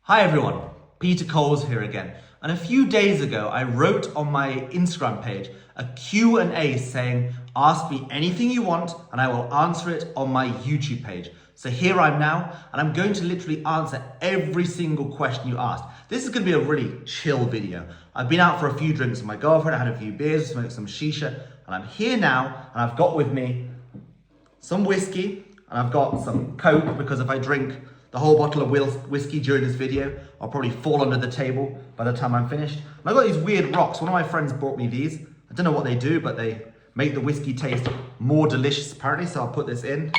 Hi everyone, Peter Coles here again. And a few days ago, I wrote on my Instagram page a Q&A saying, ask me anything you want and I will answer it on my YouTube page. So here I'm now, and I'm going to literally answer every single question you asked. This is going to be a really chill video. I've been out for a few drinks with my girlfriend, I had a few beers, smoked some shisha, and I'm here now, and I've got with me some whiskey, and I've got some Coke, because if I drink the whole bottle of whiskey during this video, I'll probably fall under the table by the time I'm finished. And I've got these weird rocks. One of my friends brought me these. I don't know what they do, but they make the whiskey taste more delicious apparently. So I'll put this in,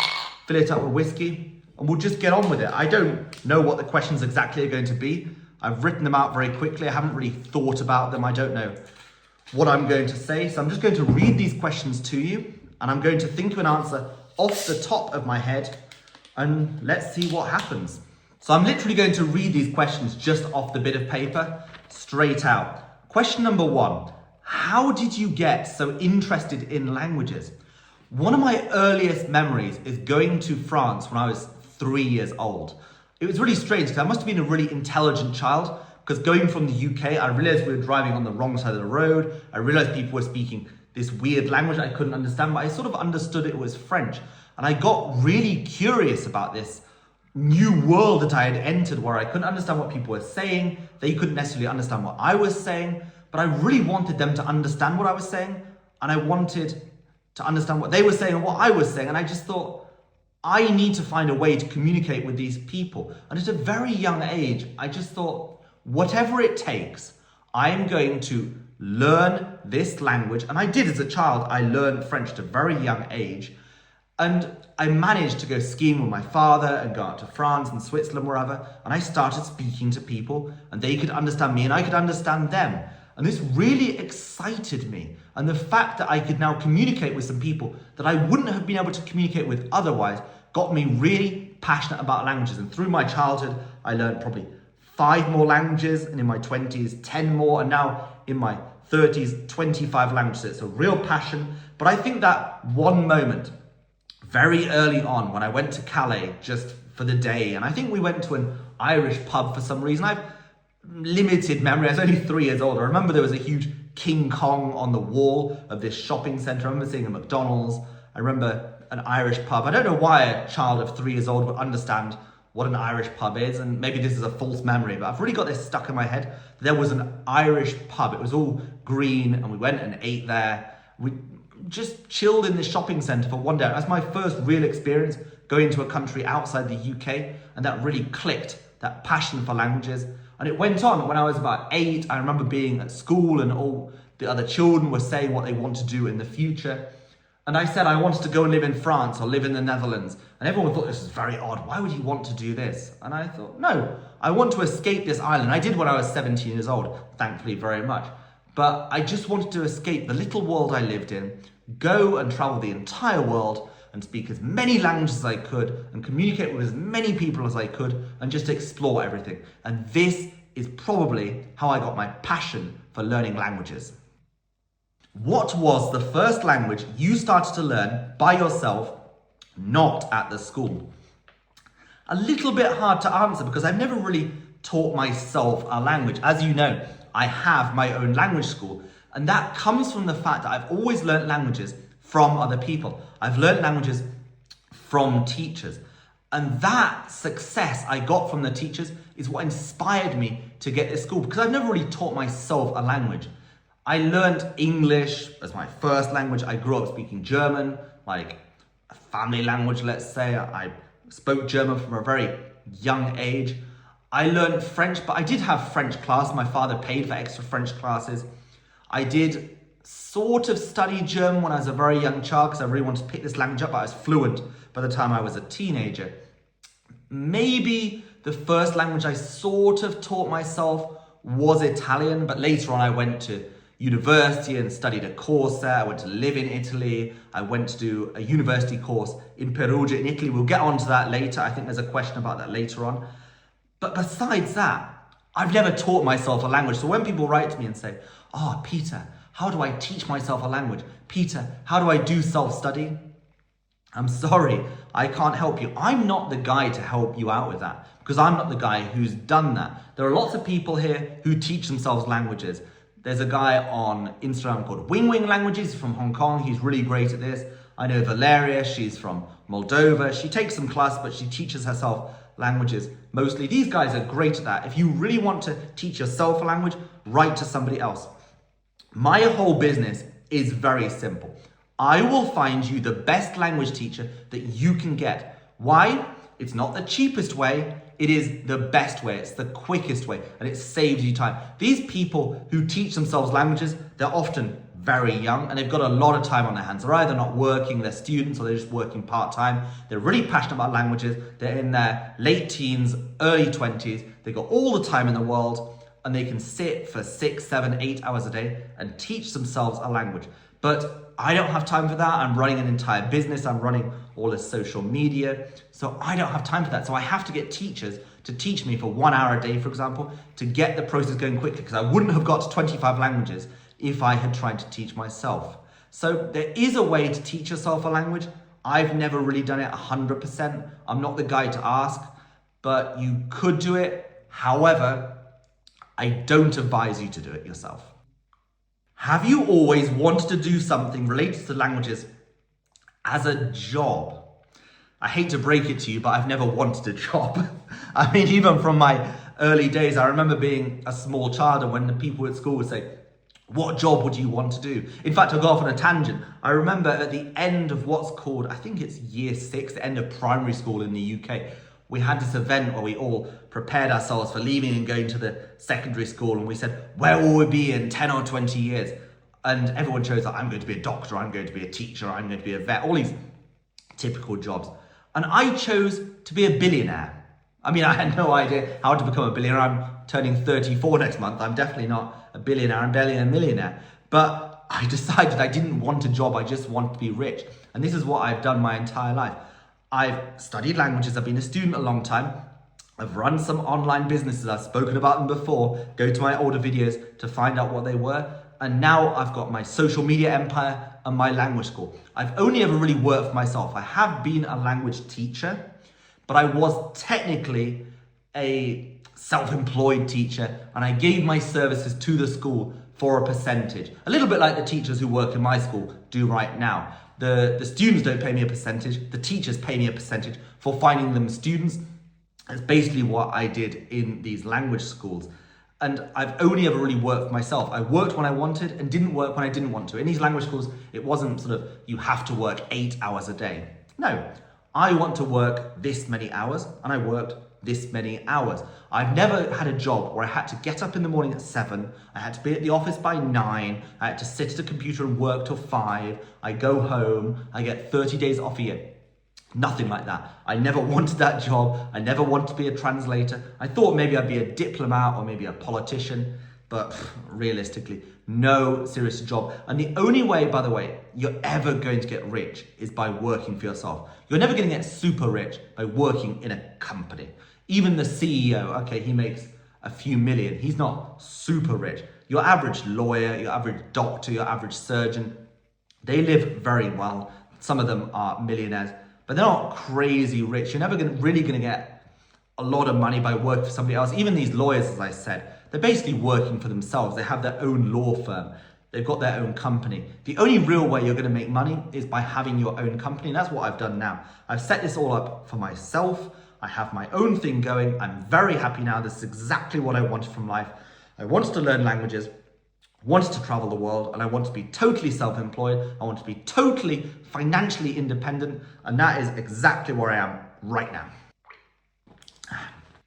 fill it up with whiskey, and we'll just get on with it. I don't know what the questions exactly are going to be. I've written them out very quickly. I haven't really thought about them. I don't know what I'm going to say. So I'm just going to read these questions to you, and I'm going to think of an answer off the top of my head, and let's see what happens. So I'm literally going to read these questions just off the bit of paper, straight out. Question number 1, how did you get so interested in languages? One of my earliest memories is going to France when I was 3 years old. It was really strange because I must have been a really intelligent child, because going from the UK, I realized we were driving on the wrong side of the road. I realized people were speaking this weird language I couldn't understand, but I sort of understood it was French. And I got really curious about this new world that I had entered, where I couldn't understand what people were saying. They couldn't necessarily understand what I was saying, but I really wanted them to understand what I was saying. And I wanted to understand what they were saying and what I was saying. And I just thought, I need to find a way to communicate with these people. And at a very young age, I just thought, whatever it takes, I am going to learn this language. And I did as a child. I learned French at a very young age. And I managed to go skiing with my father and go out to France and Switzerland, wherever. And I started speaking to people, and they could understand me and I could understand them. And this really excited me. And the fact that I could now communicate with some people that I wouldn't have been able to communicate with otherwise got me really passionate about languages. And through my childhood, I learned probably 5 more languages, and in my 20s, 10 more, and now in my 30s, 25 languages. It's a real passion. But I think that one moment, very early on, when I went to Calais just for the day, and I think we went to an Irish pub for some reason. I've limited memory. I was only 3 years old. I remember there was a huge King Kong on the wall of this shopping centre. I remember seeing a McDonald's. I remember an Irish pub. I don't know why a child of 3 years old would understand what an Irish pub is, and maybe this is a false memory, but I've really got this stuck in my head. There was an Irish pub. It was all green, and we went and ate there. We just chilled in this shopping centre for one day. That's my first real experience going to a country outside the UK, and that really clicked, that passion for languages. And it went on. When I was about 8, I remember being at school and all the other children were saying what they want to do in the future. And I said I wanted to go and live in France or live in the Netherlands. And everyone thought this was very odd. Why would you want to do this? And I thought, no, I want to escape this island. I did when I was 17 years old, thankfully very much. But I just wanted to escape the little world I lived in, go and travel the entire world and speak as many languages as I could and communicate with as many people as I could and just explore everything. And this is probably how I got my passion for learning languages. What was the first language you started to learn by yourself, not at the school? A little bit hard to answer because I've never really taught myself a language. As you know, I have my own language school, and that comes from the fact that I've always learned languages from other people. I've learned languages from teachers. And that success I got from the teachers is what inspired me to get to school, because I've never really taught myself a language. I learned English as my first language. I grew up speaking German, like a family language, let's say. I spoke German from a very young age. I learned French, but I did have French class. My father paid for extra French classes. I did sort of study German when I was a very young child because I really wanted to pick this language up, but I was fluent by the time I was a teenager. Maybe the first language I sort of taught myself was Italian, but later on I went to university and studied a course there. I went to live in Italy. I went to do a university course in Perugia in Italy. We'll get onto that later. I think there's a question about that later on. But besides that, I've never taught myself a language. So when people write to me and say, oh, Peter, how do I teach myself a language? Peter, how do I do self-study? I'm sorry, I can't help you. I'm not the guy to help you out with that because I'm not the guy who's done that. There are lots of people here who teach themselves languages. There's a guy on Instagram called Wing Wing Languages from Hong Kong. He's really great at this. I know Valeria, she's from Moldova. She takes some class, but she teaches herself languages mostly. These guys are great at that. If you really want to teach yourself a language, write to somebody else. My whole business is very simple. I will find you the best language teacher that you can get. Why? It's not the cheapest way, it is the best way, it's the quickest way, and it saves you time. These people who teach themselves languages, they're often very young and they've got a lot of time on their hands. They're either not working, they're students, or they're just working part-time. They're really passionate about languages. They're in their late teens, early 20s. They've got all the time in the world and they can sit for 6, 7, 8 hours a day and teach themselves a language. But I don't have time for that. I'm running an entire business. I'm running all this social media. So I don't have time for that. So I have to get teachers to teach me for 1 hour a day, for example, to get the process going quickly, because I wouldn't have got to 25 languages if I had tried to teach myself. So there is a way to teach yourself a language. I've never really done it 100%. I'm not the guy to ask, but you could do it. However, I don't advise you to do it yourself. Have you always wanted to do something related to languages as a job? I hate to break it to you, but I've never wanted a job. I mean, even from my early days, I remember being a small child and when the people at school would say, what job would you want to do? In fact, I'll go off on a tangent. I remember at the end of what's called, I think it's year 6, the end of primary school in the UK, we had this event where we all prepared ourselves for leaving and going to the secondary school, and we said, where will we be in 10 or 20 years? And everyone chose that I'm going to be a doctor, I'm going to be a teacher, I'm going to be a vet, all these typical jobs. And I chose to be a billionaire. I mean, I had no idea how to become a billionaire. I'm turning 34 next month. I'm definitely not a billionaire, I'm barely a millionaire. But I decided I didn't want a job, I just want to be rich. And this is what I've done my entire life. I've studied languages, I've been a student a long time. I've run some online businesses, I've spoken about them before. Go to my older videos to find out what they were. And now I've got my social media empire and my language school. I've only ever really worked for myself. I have been a language teacher, but I was technically a self-employed teacher and I gave my services to the school for a percentage. A little bit like the teachers who work in my school do right now. The students don't pay me a percentage, the teachers pay me a percentage for finding them students. That's basically what I did in these language schools. And I've only ever really worked for myself. I worked when I wanted and didn't work when I didn't want to. In these language schools, it wasn't sort of, you have to work 8 hours a day. No, I want to work this many hours and I worked this many hours. I've never had a job where I had to get up in the morning at 7, I had to be at the office by 9, I had to sit at a computer and work till 5, I go home, I get 30 days off a year. Nothing like that. I never wanted that job. I never wanted to be a translator. I thought maybe I'd be a diplomat or maybe a politician, but realistically, no serious job. And the only way, by the way, you're ever going to get rich is by working for yourself. You're never going to get super rich by working in a company. Even the CEO, okay, he makes a few million. He's not super rich. Your average lawyer, your average doctor, your average surgeon, they live very well. Some of them are millionaires, but they're not crazy rich. You're never really going to get a lot of money by working for somebody else. Even these lawyers, as I said, they're basically working for themselves. They have their own law firm. They've got their own company. The only real way you're going to make money is by having your own company. And that's what I've done now. I've set this all up for myself. I have my own thing going. I'm very happy now. This is exactly what I wanted from life. I wanted to learn languages, wanted to travel the world, and I want to be totally self-employed. I want to be totally financially independent, and that is exactly where I am right now.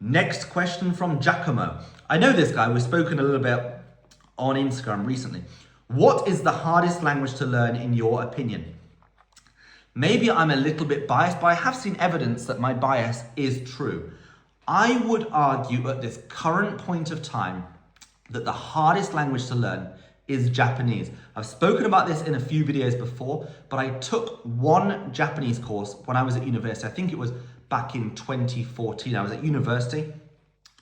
Next question from Giacomo. I know this guy, we've spoken a little bit on Instagram recently. What is the hardest language to learn in your opinion? Maybe I'm a little bit biased, but I have seen evidence that my bias is true. I would argue at this current point of time that the hardest language to learn is Japanese. I've spoken about this in a few videos before, but I took one Japanese course when I was at university. I think it was back in 2014. I was at university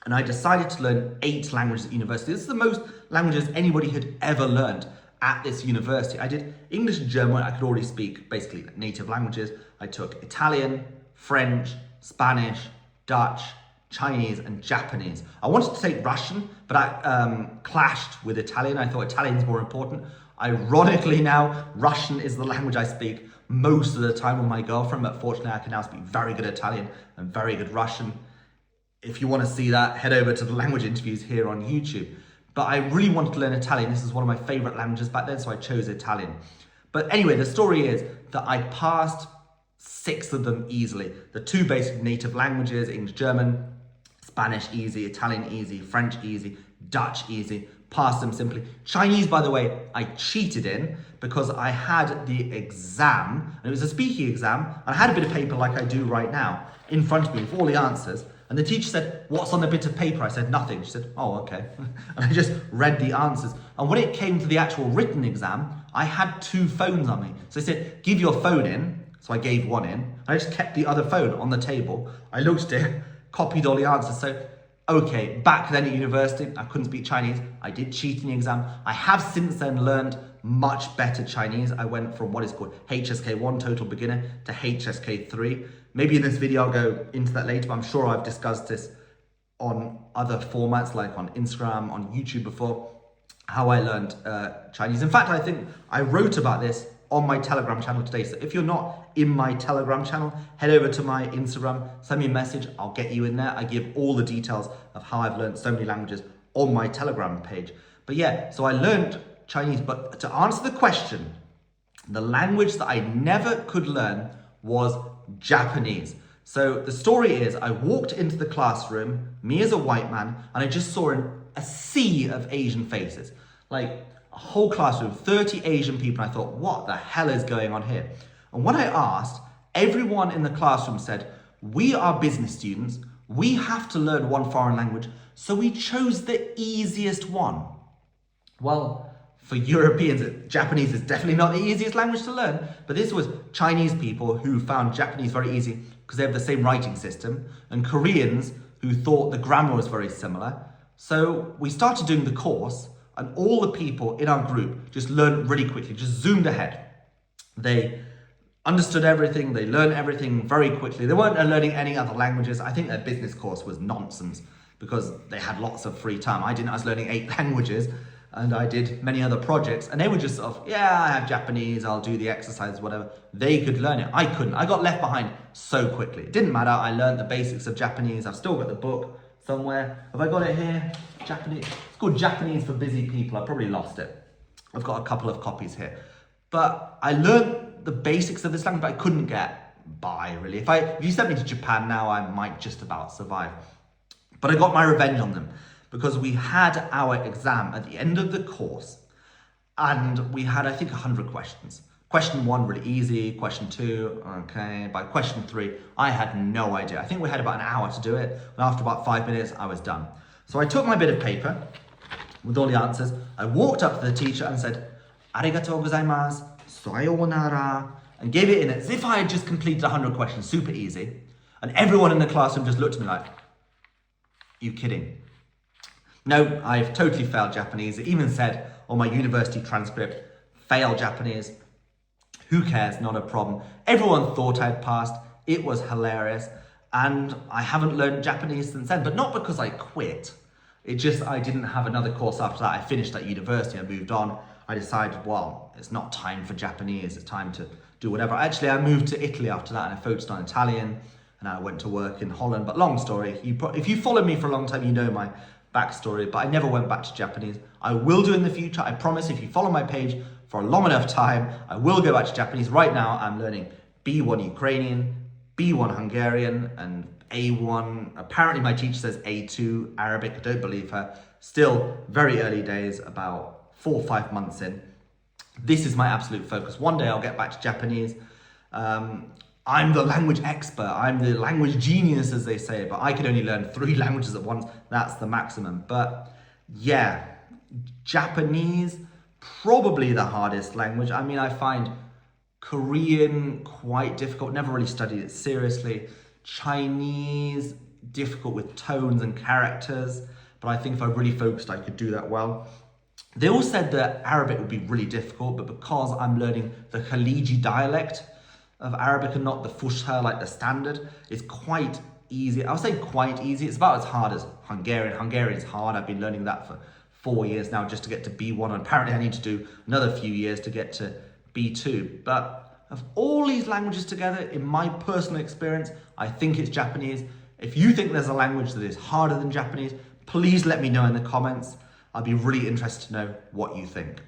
and I decided to learn 8 languages at university. This is the most languages anybody had ever learned. at this university. I did English and German. I could already speak basically native languages. I took Italian, French, Spanish, Dutch, Chinese, and Japanese. I wanted to take Russian, but I clashed with Italian. I thought Italian's more important. Ironically now, Russian is the language I speak most of the time with my girlfriend, but fortunately I can now speak very good Italian and very good Russian. If you want to see that, head over to the language interviews here on YouTube. But I really wanted to learn Italian. This is one of my favorite languages back then, so I chose Italian. But anyway, the story is that I passed 6 of them easily. The 2 basic native languages, English, German, Spanish easy, Italian easy, French easy, Dutch easy, passed them simply. Chinese, by the way, I cheated in because I had the exam, and it was a speaking exam, and I had a bit of paper like I do right now in front of me with all the answers. And the teacher said, "What's on the bit of paper?" I said, "Nothing." She said, "Oh, okay." And I just read the answers. And when it came to the actual written exam, I had 2 phones on me. So they said, "Give your phone in." So I gave one in. I just kept the other phone on the table. I looked at it, copied all the answers. So, okay, back then at university, I couldn't speak Chinese. I did cheat in the exam. I have since then learned much better Chinese. I went from what is called HSK1 Total Beginner to HSK3. Maybe in this video I'll go into that later, but I'm sure I've discussed this on other formats like on Instagram, on YouTube before, how I learned Chinese. In fact, I think I wrote about this on my Telegram channel today. So if you're not in my Telegram channel, head over to my Instagram, send me a message, I'll get you in there. I give all the details of how I've learned so many languages on my Telegram page. But yeah, so I learned Chinese, but to answer the question, the language that I never could learn was Japanese. So the story is, I walked into the classroom, me as a white man, and I just saw a sea of Asian faces. Like a whole classroom, 30 Asian people. And I thought, what the hell is going on here? And when I asked, everyone in the classroom said, "We are business students. We have to learn one foreign language. So we chose the easiest one." Well, for Europeans, Japanese is definitely not the easiest language to learn, but this was Chinese people who found Japanese very easy because they have the same writing system, and Koreans who thought the grammar was very similar. So we started doing the course, and all the people in our group just learned really quickly, just zoomed ahead. They understood everything, they learned everything very quickly. They weren't learning any other languages. I think their business course was nonsense because they had lots of free time. I didn't, I was learning 8 languages. And I did many other projects, and they were just sort of, yeah, I have Japanese, I'll do the exercises, whatever. They could learn it. I couldn't. I got left behind so quickly. It didn't matter. I learned the basics of Japanese. I've still got the book somewhere. Have I got it here? Japanese. It's called Japanese for Busy People. I probably lost it. I've got a couple of copies here. But I learned the basics of this language, but I couldn't get by, really. If you sent me to Japan now, I might just about survive. But I got my revenge on them, because we had our exam at the end of the course, and we had, I think, 100 questions. Question 1, really easy. Question 2, okay. By question 3, I had no idea. I think we had about an hour to do it, and after about 5 minutes, I was done. So I took my bit of paper with all the answers. I walked up to the teacher and said, "Arigatou gozaimasu, sayonara," and gave it in as if I had just completed 100 questions, super easy. And everyone in the classroom just looked at me like, "You kidding?" No, I've totally failed Japanese. It even said on my university transcript, "Fail Japanese." Who cares? Not a problem. Everyone thought I'd passed. It was hilarious. And I haven't learned Japanese since then, but not because I quit. It just, I didn't have another course after that. I finished at university, I moved on. I decided, well, it's not time for Japanese. It's time to do whatever. Actually, I moved to Italy after that, and I focused on Italian, and I went to work in Holland. But long story, if you followed me for a long time, you know my backstory, but I never went back to Japanese. I will do in the future. I promise, if you follow my page for a long enough time, I will go back to Japanese. Right now, I'm learning B1 Ukrainian, B1 Hungarian, and A1. Apparently, my teacher says A2 Arabic. I don't believe her. Still very early days, about 4 or 5 months in. This is my absolute focus. One day I'll get back to Japanese. I'm the language expert. I'm the language genius, as they say, but I could only learn 3 languages at once. That's the maximum. But yeah, Japanese, probably the hardest language. I mean, I find Korean quite difficult. Never really studied it seriously. Chinese, difficult with tones and characters. But I think if I really focused, I could do that well. They all said that Arabic would be really difficult, but because I'm learning the Khaliji dialect of Arabic and not the Fusha, like the standard, it's quite easy. I'll say quite easy. It's about as hard as Hungarian. Hungarian's hard. I've been learning that for 4 years now just to get to B1. And apparently I need to do another few years to get to B2. But of all these languages together, in my personal experience, I think it's Japanese. If you think there's a language that is harder than Japanese, please let me know in the comments. I'd be really interested to know what you think.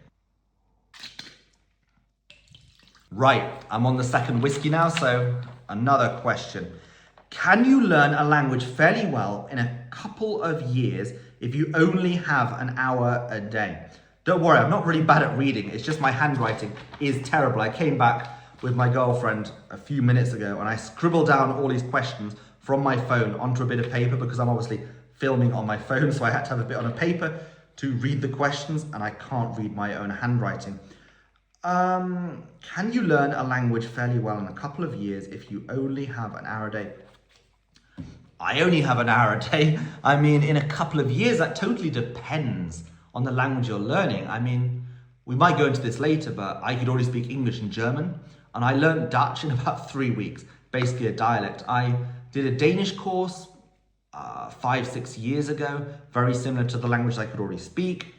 Right, I'm on the second whiskey now, so another question. Can you learn a language fairly well in a couple of years if you only have an hour a day? Don't worry, I'm not really bad at reading. It's just my handwriting is terrible. I came back with my girlfriend a few minutes ago and I scribbled down all these questions from my phone onto a bit of paper because I'm obviously filming on my phone, so I had to have a bit on a paper to read the questions, and I can't read my own handwriting. Can you learn a language fairly well in a couple of years if you only have an hour a day? I only have an hour a day. I mean, in a couple of years, that totally depends on the language you're learning. I mean, we might go into this later, but I could already speak English and German, and I learned Dutch in about 3 weeks, basically a dialect. I did a Danish course 5-6 years ago, very similar to the language I could already speak.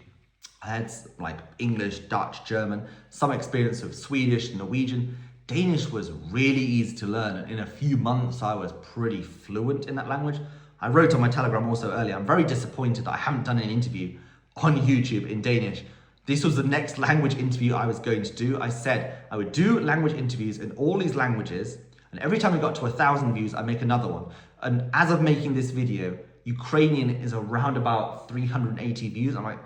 I had like English, Dutch, German, some experience of Swedish, Norwegian. Danish was really easy to learn, and in a few months I was pretty fluent in that language. I wrote on my Telegram also earlier, I'm very disappointed that I haven't done an interview on YouTube in Danish. This was the next language interview I was going to do. I said I would do language interviews in all these languages, and every time we got to 1,000 views, I'd make another one. And as of making this video, Ukrainian is around about 380 views. I'm like,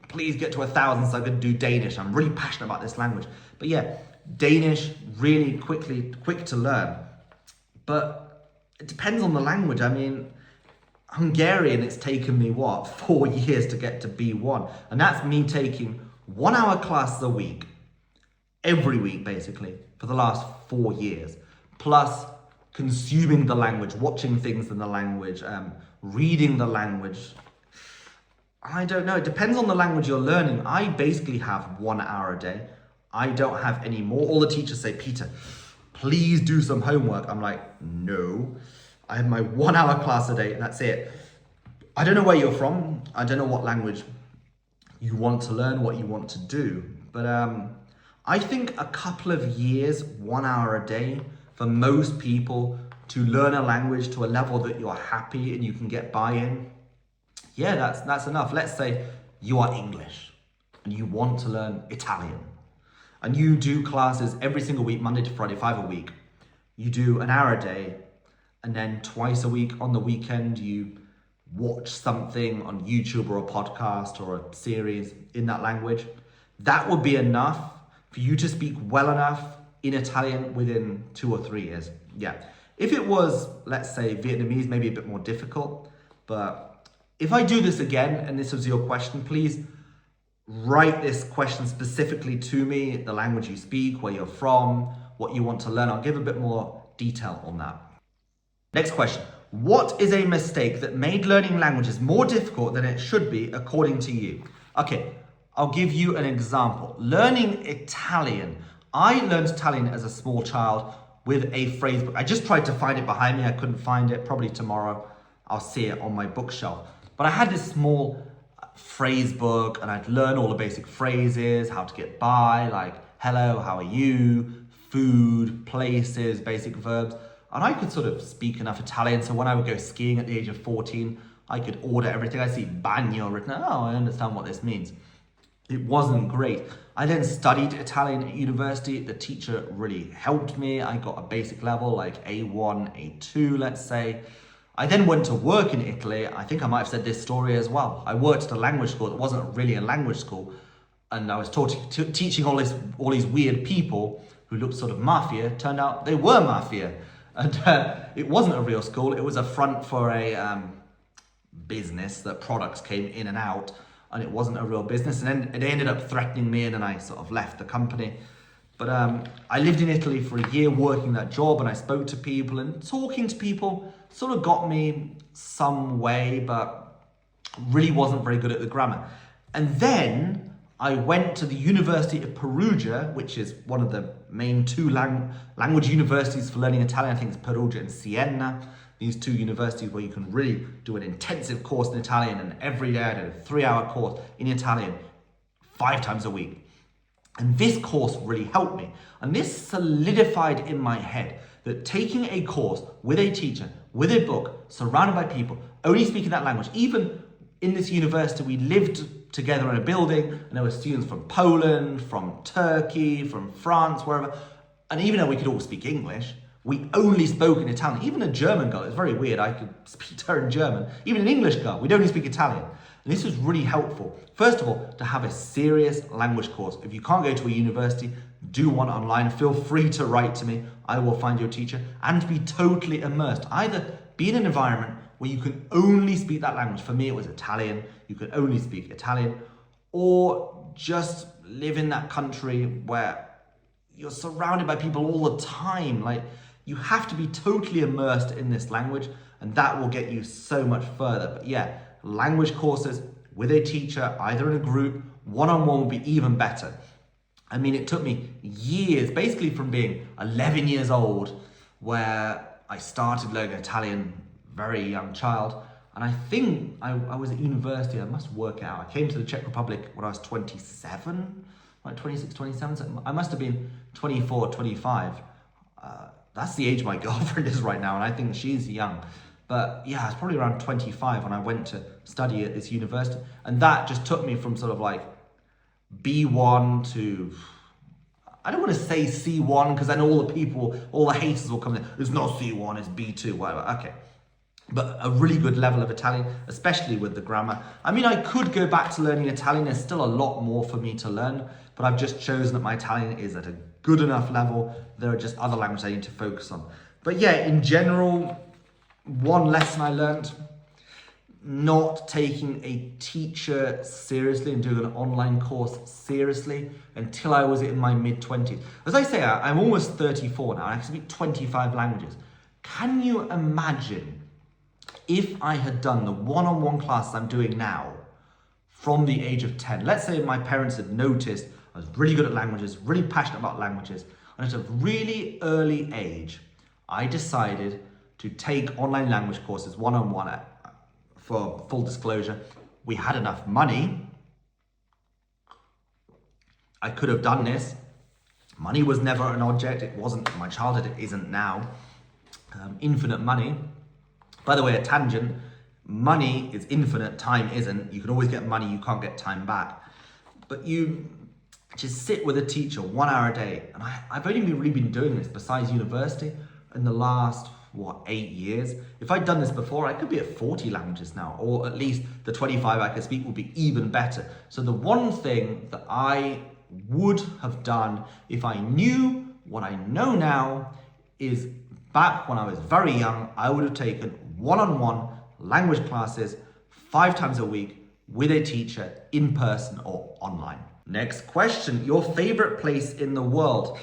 please get to 1,000 so I can do Danish. I'm really passionate about this language. But yeah, Danish, really quick to learn. But it depends on the language. I mean, Hungarian, it's taken me, 4 years to get to B1. And that's me taking 1 hour classes a week, every week basically, for the last 4 years. Plus consuming the language, watching things in the language, reading the language. I don't know, it depends on the language you're learning. I basically have 1 hour a day. I don't have any more. All the teachers say, Peter, please do some homework. I'm like, no. I have my 1 hour class a day and that's it. I don't know where you're from. I don't know what language you want to learn, what you want to do. But I think a couple of years, 1 hour a day, for most people to learn a language to a level that you're happy and you can get buy-in, yeah, that's enough. Let's say you are English and you want to learn Italian and you do classes every single week, Monday to Friday, 5 a week. You do an hour a day, and then twice a week on the weekend, you watch something on YouTube or a podcast or a series in that language. That would be enough for you to speak well enough in Italian within 2 or 3 years. Yeah. If it was, let's say, Vietnamese, maybe a bit more difficult. But if I do this again, and this was your question, please write this question specifically to me, the language you speak, where you're from, what you want to learn. I'll give a bit more detail on that. Next question. What is a mistake that made learning languages more difficult than it should be according to you? Okay, I'll give you an example. Learning Italian. I learned Italian as a small child with a phrase book. I just tried to find it behind me. I couldn't find it. Probably tomorrow I'll see it on my bookshelf. But I had this small phrase book and I'd learn all the basic phrases, how to get by, like hello, how are you, food, places, basic verbs. And I could sort of speak enough Italian, so when I would go skiing at the age of 14, I could order everything. I see bagno written, oh, I understand what this means. It wasn't great. I then studied Italian at university. The teacher really helped me. I got a basic level, like A1, A2, let's say. I then went to work in Italy. I think I might have said this story as well. I worked at a language school that wasn't really a language school. And I was teaching all these weird people who looked sort of mafia. Turned out they were mafia. And it wasn't a real school. It was a front for a business that products came in and out. And it wasn't a real business. And then it ended up threatening me and then I sort of left the company. But I lived in Italy for a year working that job and I spoke to people, and talking to people sort of got me some way, but really wasn't very good at the grammar. And then I went to the University of Perugia, which is one of the main two language universities for learning Italian. I think it's Perugia and Siena. These two universities where you can really do an intensive course in Italian, and every day I did a 3-hour course in Italian 5 times a week. And this course really helped me. And this solidified in my head that taking a course with a teacher, with a book, surrounded by people, only speaking that language, even in this university, we lived together in a building, and there were students from Poland, from Turkey, from France, wherever. And even though we could all speak English, we only spoke in Italian. Even a German girl, it's very weird, I could speak to her in German. Even an English girl, we'd only speak Italian. And this was really helpful. First of all, to have a serious language course. If you can't go to a university, do one online. Feel free to write to me. I will find your teacher. And be totally immersed. Either be in an environment where you can only speak that language. For me, it was Italian. You could only speak Italian. Or just live in that country where you're surrounded by people all the time. Like, you have to be totally immersed in this language, and that will get you so much further. But yeah, language courses with a teacher, either in a group, one-on-one will be even better. I mean, it took me years, basically from being 11 years old, where I started learning Italian, very young child. And I think I was at university, I must work out. I came to the Czech Republic when I was 27, like 26, 27. So I must have been 24, 25. That's the age my girlfriend is right now, and I think she's young. But yeah, it's probably around 25 when I went to study at this university. And that just took me from sort of like B1 to, I don't want to say C1, because then all the people, all the haters will come in. It's not C1, it's B2, whatever. Okay. But a really good level of Italian, especially with the grammar. I mean, I could go back to learning Italian. There's still a lot more for me to learn, but I've just chosen that my Italian is at a good enough level. There are just other languages I need to focus on. But yeah, in general, one lesson I learned, not taking a teacher seriously and doing an online course seriously until I was in my mid-20s. As I say, I'm almost 34 now, and I can speak 25 languages. Can you imagine if I had done the one-on-one classes I'm doing now from the age of 10? Let's say my parents had noticed I was really good at languages, really passionate about languages, and at a really early age, I decided to take online language courses one-on-one. For full disclosure, we had enough money. I could have done this. Money was never an object. It wasn't in my childhood, it isn't now. Infinite money. By the way, a tangent, money is infinite, time isn't. You can always get money, you can't get time back. But you just sit with a teacher 1 hour a day. And I've only really been doing this besides university in the last, 8 years? If I'd done this before, I could be at 40 languages now, or at least the 25 I could speak would be even better. So the one thing that I would have done if I knew what I know now is back when I was very young, I would have taken one-on-one language classes 5 times a week with a teacher in person or online. Next question, your favorite place in the world?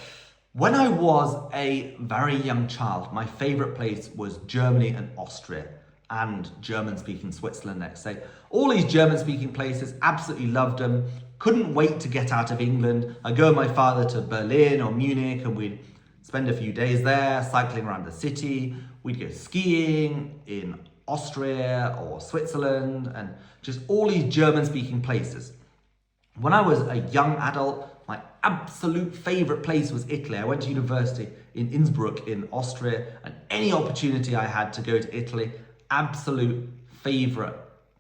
When I was a very young child, my favorite place was Germany and Austria, and German-speaking Switzerland, let's say. All these German-speaking places, absolutely loved them. Couldn't wait to get out of England. I'd go with my father to Berlin or Munich, and we'd spend a few days there, cycling around the city. We'd go skiing in Austria or Switzerland, and just all these German-speaking places. When I was a young adult, my absolute favorite place was Italy. I went to university in Innsbruck in Austria, and any opportunity I had to go to Italy, absolute favorite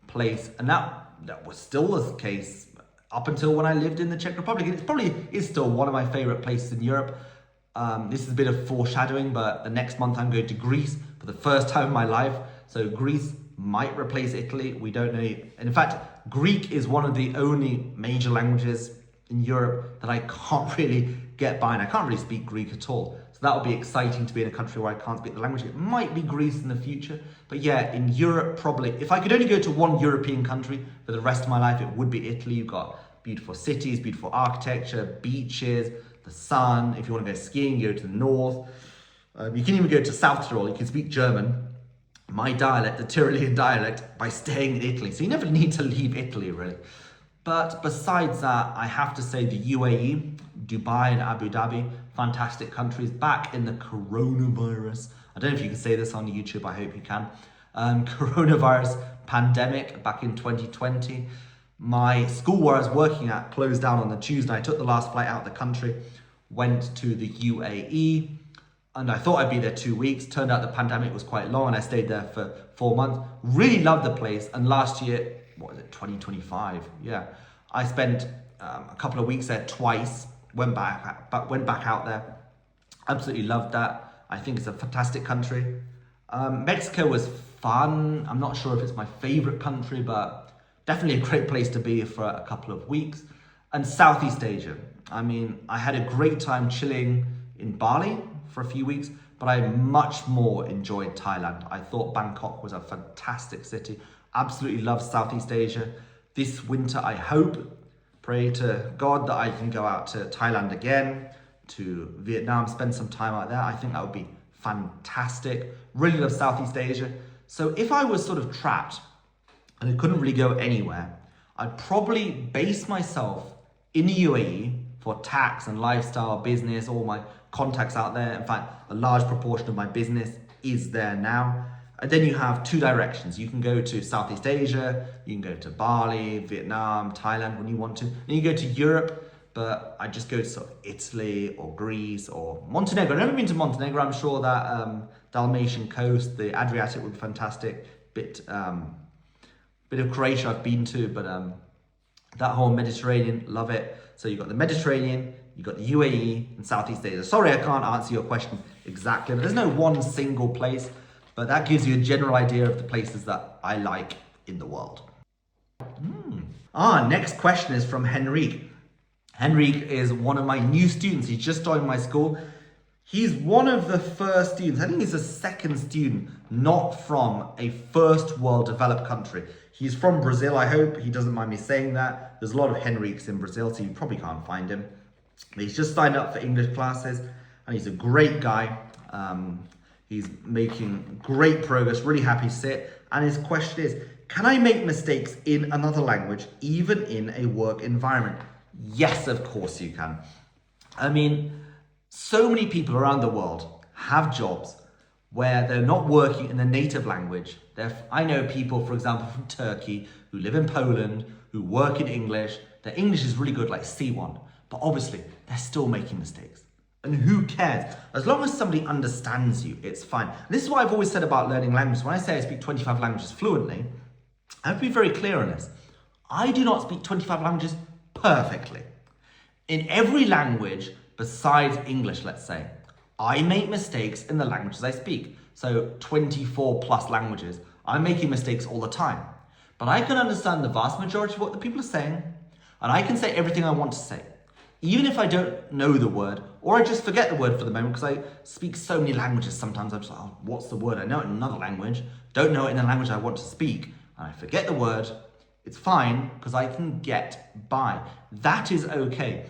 place. And that was still the case up until when I lived in the Czech Republic. And it probably is still one of my favorite places in Europe. This is a bit of foreshadowing, but the next month I'm going to Greece for the first time in my life. So Greece might replace Italy. We don't know. And in fact, Greek is one of the only major languages in Europe that I can't really get by, and I can't really speak Greek at all. So that would be exciting to be in a country where I can't speak the language. It might be Greece in the future, but yeah, in Europe, probably. If I could only go to one European country for the rest of my life, it would be Italy. You've got beautiful cities, beautiful architecture, beaches, the sun. If you want to go skiing, you go to the north. You can even go to South Tyrol. You can speak German, my dialect, the Tyrolean dialect, by staying in Italy. So you never need to leave Italy, really. But besides that, I have to say the UAE, Dubai and Abu Dhabi, fantastic countries back in the coronavirus. I don't know if you can say this on YouTube, I hope you can. Coronavirus pandemic back in 2020. My school where I was working at closed down on the Tuesday. I took the last flight out of the country, went to the UAE, and I thought I'd be there 2 weeks. Turned out the pandemic was quite long and I stayed there for 4 months. Really loved the place. And last year, 2025? Yeah. I spent a couple of weeks there twice, went back out there. Absolutely loved that. I think it's a fantastic country. Mexico was fun. I'm not sure if it's my favorite country, but definitely a great place to be for a couple of weeks. And Southeast Asia. I mean, I had a great time chilling in Bali for a few weeks, but I much more enjoyed Thailand. I thought Bangkok was a fantastic city. Absolutely love Southeast Asia. This winter, I hope, pray to God that I can go out to Thailand again, to Vietnam, spend some time out there. I think that would be fantastic. Really love Southeast Asia. So if I was sort of trapped and I couldn't really go anywhere, I'd probably base myself in the UAE for tax and lifestyle, business, all my contacts out there. In fact, a large proportion of my business is there now. And then you have two directions. You can go to Southeast Asia, you can go to Bali, Vietnam, Thailand when you want to. Then you go to Europe, but I just go to sort of Italy or Greece or Montenegro. I've never been to Montenegro. I'm sure that Dalmatian coast, the Adriatic would be fantastic. Bit of Croatia I've been to, but that whole Mediterranean, love it. So you've got the Mediterranean, you've got the UAE and Southeast Asia. Sorry, I can't answer your question exactly, but there's no one single place. But that gives you a general idea of the places that I like in the world. Next question is from Henrique. Henrique is one of my new students. He's just joined my school. He's one of the first students, I think he's a second student, not from a first world developed country. He's from Brazil, I hope he doesn't mind me saying that. There's a lot of Henriques in Brazil, so you probably can't find him. But he's just signed up for English classes, and he's a great guy. He's making great progress, really happy to see it. And his question is, can I make mistakes in another language, even in a work environment? Yes, of course you can. I mean, so many people around the world have jobs where they're not working in the native language. I know people, for example, from Turkey who live in Poland, who work in English. Their English is really good, like C1, but obviously they're still making mistakes. And who cares? As long as somebody understands you, it's fine. And this is what I've always said about learning languages. When I say I speak 25 languages fluently, I have to be very clear on this. I do not speak 25 languages perfectly. In every language besides English, let's say, I make mistakes in the languages I speak. So 24 plus languages, I'm making mistakes all the time. But I can understand the vast majority of what the people are saying, and I can say everything I want to say. Even if I don't know the word, or I just forget the word for the moment, because I speak so many languages sometimes, I'm just like, oh, what's the word? I know it in another language, don't know it in the language I want to speak, and I forget the word. It's fine, because I can get by. That is okay.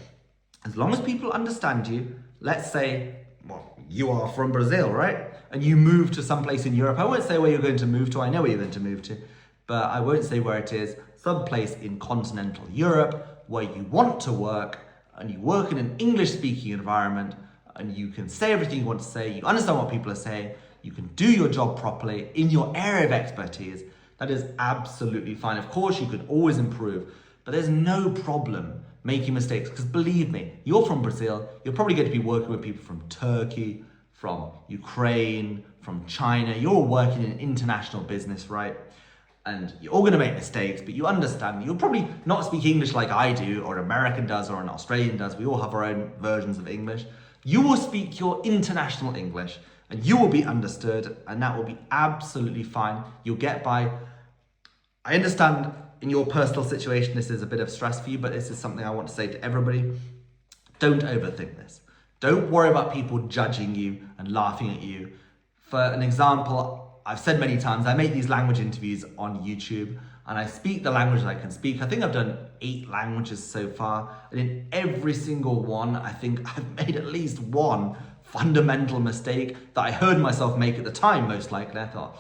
As long as people understand you, let's say, well, you are from Brazil, right? And you move to some place in Europe. I won't say where you're going to move to, I know where you're going to move to, but I won't say where it is. Some place in continental Europe where you want to work, and you work in an English-speaking environment, and you can say everything you want to say, you understand what people are saying, you can do your job properly in your area of expertise, that is absolutely fine. Of course, you can always improve, but there's no problem making mistakes, because believe me, you're from Brazil, you're probably going to be working with people from Turkey, from Ukraine, from China, you're all working in international business, right? And you're all going to make mistakes, but you understand. You'll probably not speak English like I do, or an American does, or an Australian does. We all have our own versions of English. You will speak your international English, and you will be understood, and that will be absolutely fine. You'll get by. I understand in your personal situation, this is a bit of stress for you, but this is something I want to say to everybody. Don't overthink this. Don't worry about people judging you and laughing at you. For an example, I've said many times, I make these language interviews on YouTube, and I speak the language I can speak. I think I've done 8 languages so far, and in every single one, I think I've made at least one fundamental mistake that I heard myself make at the time, most likely. I thought,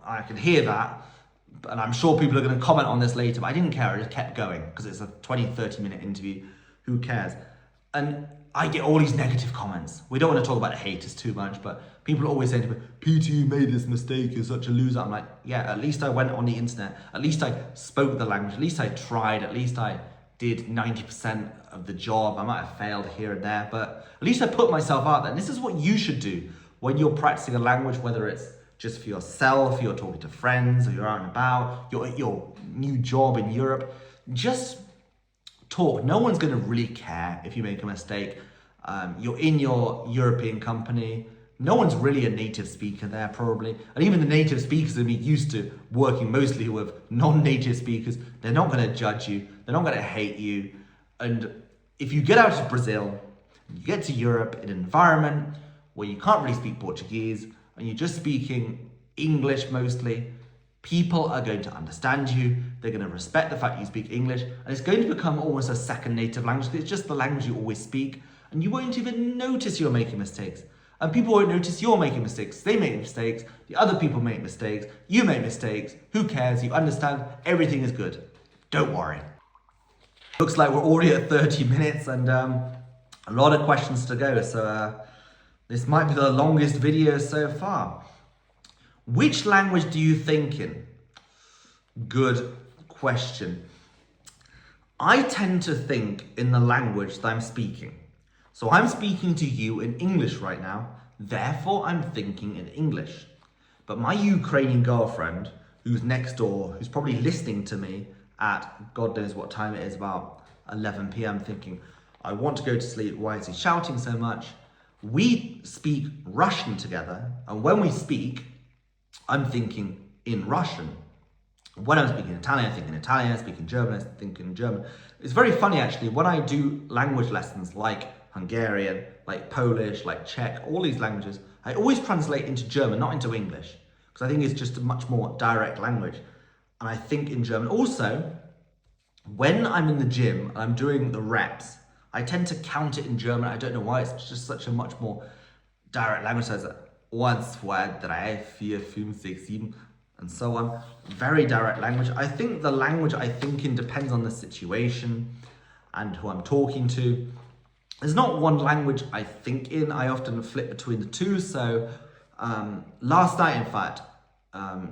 I can hear that, and I'm sure people are going to comment on this later, but I didn't care. I just kept going because it's a 20-30 minute interview. Who cares? And I get all these negative comments. We don't want to talk about the haters too much, but people are always saying to me, Peter, you made this mistake, you're such a loser. I'm like, yeah, at least I went on the internet. At least I spoke the language. At least I tried. At least I did 90% of the job. I might have failed here and there, but at least I put myself out there. And this is what you should do when you're practicing a language, whether it's just for yourself, you're talking to friends, or you're out and about, you're at your new job in Europe. Just talk. No one's going to really care if you make a mistake. You're in your European company. No one's really a native speaker there, probably. And even the native speakers are used to working mostly with non-native speakers. They're not going to judge you. They're not going to hate you. And if you get out of Brazil, you get to Europe in an environment where you can't really speak Portuguese, and you're just speaking English mostly, people are going to understand you. They're going to respect the fact you speak English, and it's going to become almost a second native language. It's just the language you always speak, and you won't even notice you're making mistakes. And people won't notice you're making mistakes. They make mistakes, the other people make mistakes, you make mistakes. Who cares? You understand, everything is good. Don't worry. Looks like we're already at 30 minutes and a lot of questions to go. So this might be the longest video so far. Which language do you think in? Good question. I tend to think in the language that I'm speaking. So I'm speaking to you in English right now, therefore I'm thinking in English. But my Ukrainian girlfriend, who's next door, who's probably listening to me at God knows what time it is, about 11 p.m, thinking, I want to go to sleep, why is he shouting so much? We speak Russian together, and when we speak, I'm thinking in Russian. When I'm speaking Italian, I think in Italian. Speaking German, I think in German. It's very funny actually, when I do language lessons like Hungarian, like Polish, like Czech, all these languages, I always translate into German, not into English, because I think it's just a much more direct language. And I think in German. Also, when I'm in the gym and I'm doing the reps, I tend to count it in German. I don't know why, it's just such a much more direct language. So it's 1, 2, 3, 4, 5, 6, 7, and so on. Very direct language. I think the language I think in depends on the situation and who I'm talking to. There's not one language I think in. I often flip between the two. So last night, in fact,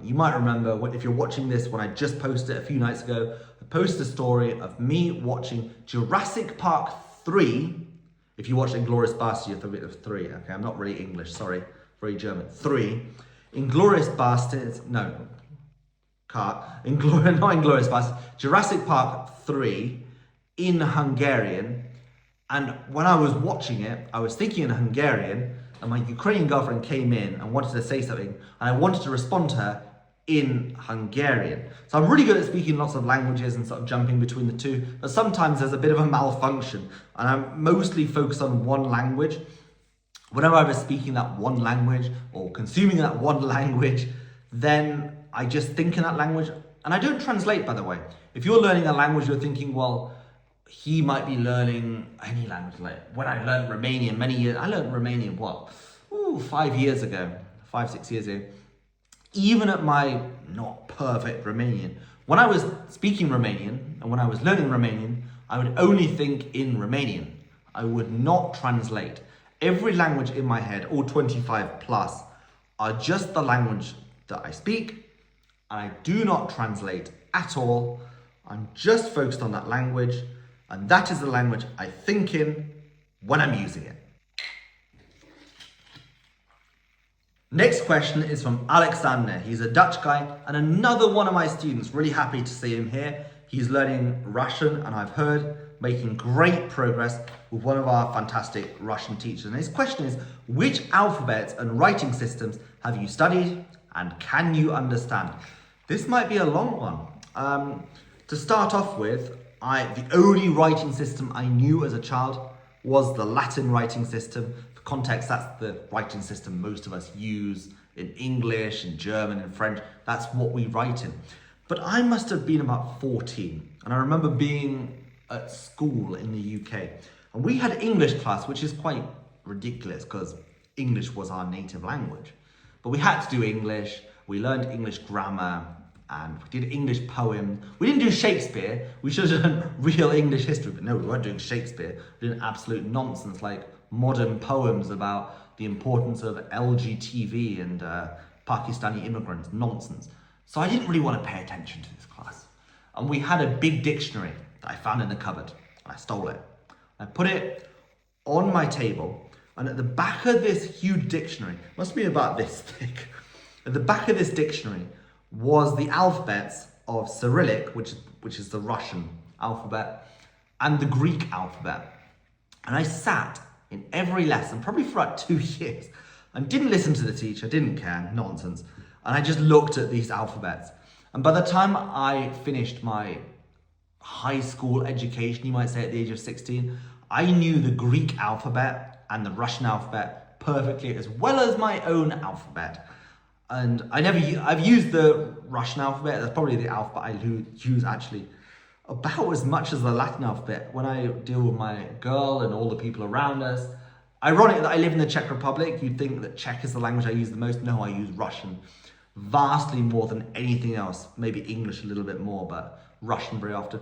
you might remember if you're watching this when I just posted it a few nights ago, I posted a story of me watching Jurassic Park 3. If you watch Inglourious Basterds, you're of 3. Okay, I'm not really English, sorry, very German. 3. Inglourious Basterds, no, not Inglourious Basterds, Jurassic Park 3 in Hungarian. And when I was watching it, I was thinking in Hungarian, and my Ukrainian girlfriend came in and wanted to say something, and I wanted to respond to her in Hungarian. So I'm really good at speaking lots of languages and sort of jumping between the two, but sometimes there's a bit of a malfunction, and I'm mostly focused on one language. Whenever I was speaking that one language or consuming that one language, then I just think in that language, and I don't translate, by the way. If you're learning a language, you're thinking, well, he might be learning any language. Like when I learned Romanian many years, I learned Romanian, 5 years ago, 5-6 years ago. Even at my not perfect Romanian, when I was speaking Romanian and when I was learning Romanian, I would only think in Romanian. I would not translate. Every language in my head, all 25 plus, are just the language that I speak, and I do not translate at all. I'm just focused on that language, and that is the language I think in when I'm using it. Next question is from Alexander. He's a Dutch guy and another one of my students. Really happy to see him here. He's learning Russian, and I've heard making great progress with one of our fantastic Russian teachers. And his question is, which alphabets and writing systems have you studied and can you understand? This might be a long one. To start off with, the only writing system I knew as a child was the Latin writing system. For context, that's the writing system most of us use in English, in German, in French. That's what we write in. But I must have been about 14, and I remember being at school in the UK, and we had English class, which is quite ridiculous because English was our native language. But we had to do English, we learned English grammar, and we did English poems. We didn't do Shakespeare. We should have done real English history, but no, we weren't doing Shakespeare. We did absolute nonsense like modern poems about the importance of LGTB and Pakistani immigrants. Nonsense. So I didn't really want to pay attention to this class. And we had a big dictionary that I found in the cupboard, and I stole it. I put it on my table, and at the back of this huge dictionary, must be about this thick, at the back of this dictionary was the alphabets of Cyrillic, which is the Russian alphabet, and the Greek alphabet. And I sat in every lesson, probably for about 2 years, and didn't listen to the teacher, didn't care, nonsense. And I just looked at these alphabets. And by the time I finished my high school education, you might say at the age of 16, I knew the Greek alphabet and the Russian alphabet perfectly, as well as my own alphabet. And I've used the Russian alphabet. That's probably the alphabet I use actually about as much as the Latin alphabet when I deal with my girl and all the people around us. Ironic that I live in the Czech Republic. You'd think that Czech is the language I use the most. No, I use Russian vastly more than anything else. Maybe English a little bit more, but Russian very often.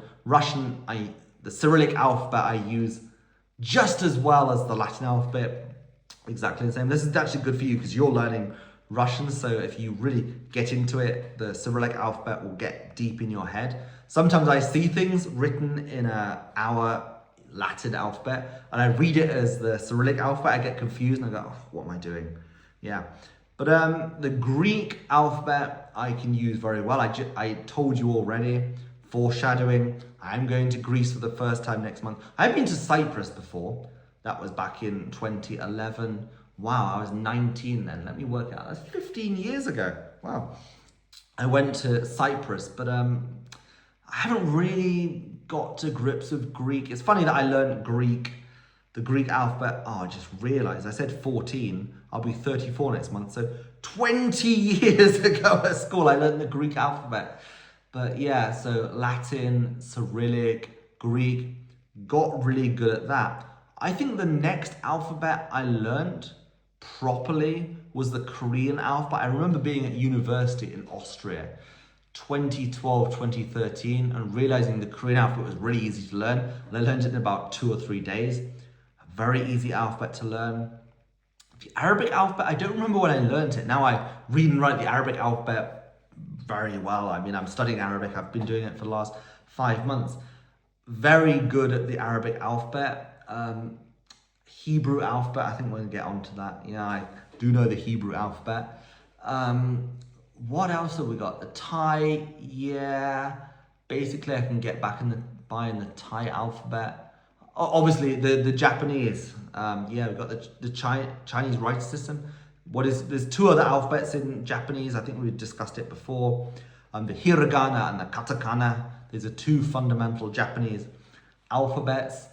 The Cyrillic alphabet I use just as well as the Latin alphabet. Exactly the same. This is actually good for you because you're learning Russian, so if you really get into it, the Cyrillic alphabet will get deep in your head. Sometimes I see things written in our Latin alphabet, and I read it as the Cyrillic alphabet. I get confused and I go, oh, what am I doing? Yeah. But the Greek alphabet I can use very well. I told you already, foreshadowing, I'm going to Greece for the first time next month. I've been to Cyprus before. That was back in 2011. Wow, I was 19 then. Let me work out. That's 15 years ago. Wow. I went to Cyprus, but I haven't really got to grips with Greek. It's funny that I learned Greek, the Greek alphabet. Oh, I just realized I said 14. I'll be 34 next month. So 20 years ago at school, I learned the Greek alphabet. But yeah, so Latin, Cyrillic, Greek, got really good at that. I think the next alphabet I learned properly was the Korean alphabet. I remember being at university in Austria 2012, 2013 and realizing the Korean alphabet was really easy to learn. And I learned it in about 2 or 3 days. A very easy alphabet to learn. The Arabic alphabet, I don't remember when I learned it. Now I read and write the Arabic alphabet very well. I mean, I'm studying Arabic. I've been doing it for the last 5 months. Very good at the Arabic alphabet. Hebrew alphabet, I think we're going to get onto that. Yeah, I do know the Hebrew alphabet. What else have we got? The Thai, yeah. Basically, I can get back in the Thai alphabet. Obviously, the Japanese. Yeah, we've got the Chinese writing system. There's 2 other alphabets in Japanese. I think we've discussed it before. The hiragana and the katakana. These are 2 fundamental Japanese alphabets.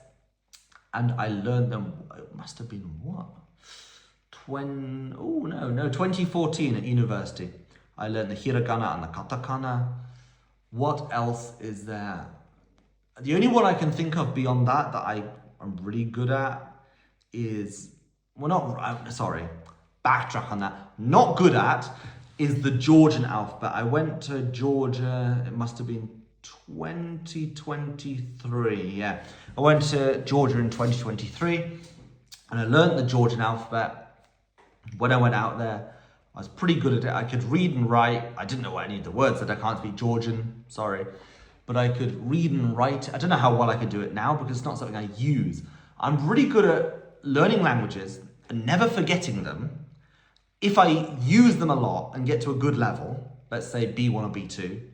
And I learned them, it must have been what? 2014 at university. I learned the hiragana and the katakana. What else is there? The only one I can think of beyond that I'm really good at is, backtrack on that. Not good at is the Georgian alphabet. I went to Georgia, it must have been 2023, yeah. I went to Georgia in 2023 and I learned the Georgian alphabet. When I went out there, I was pretty good at it. I could read and write. I didn't know what any of the words said. I can't speak Georgian, sorry. But I could read and write. I don't know how well I could do it now because it's not something I use. I'm really good at learning languages and never forgetting them. If I use them a lot and get to a good level, let's say B1 or B2, and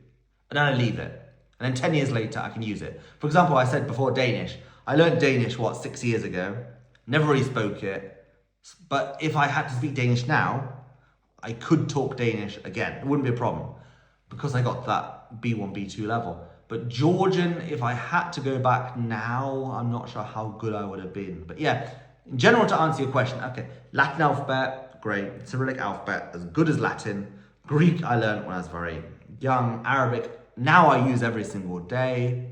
then I leave it. And then 10 years later, I can use it. For example, I said before Danish. I learned Danish, 6 years ago? Never really spoke it. But if I had to speak Danish now, I could talk Danish again. It wouldn't be a problem because I got that B1, B2 level. But Georgian, if I had to go back now, I'm not sure how good I would have been. But yeah, in general, to answer your question, okay, Latin alphabet, great. Cyrillic alphabet, as good as Latin. Greek, I learned when I was very young. Arabic, now I use every single day.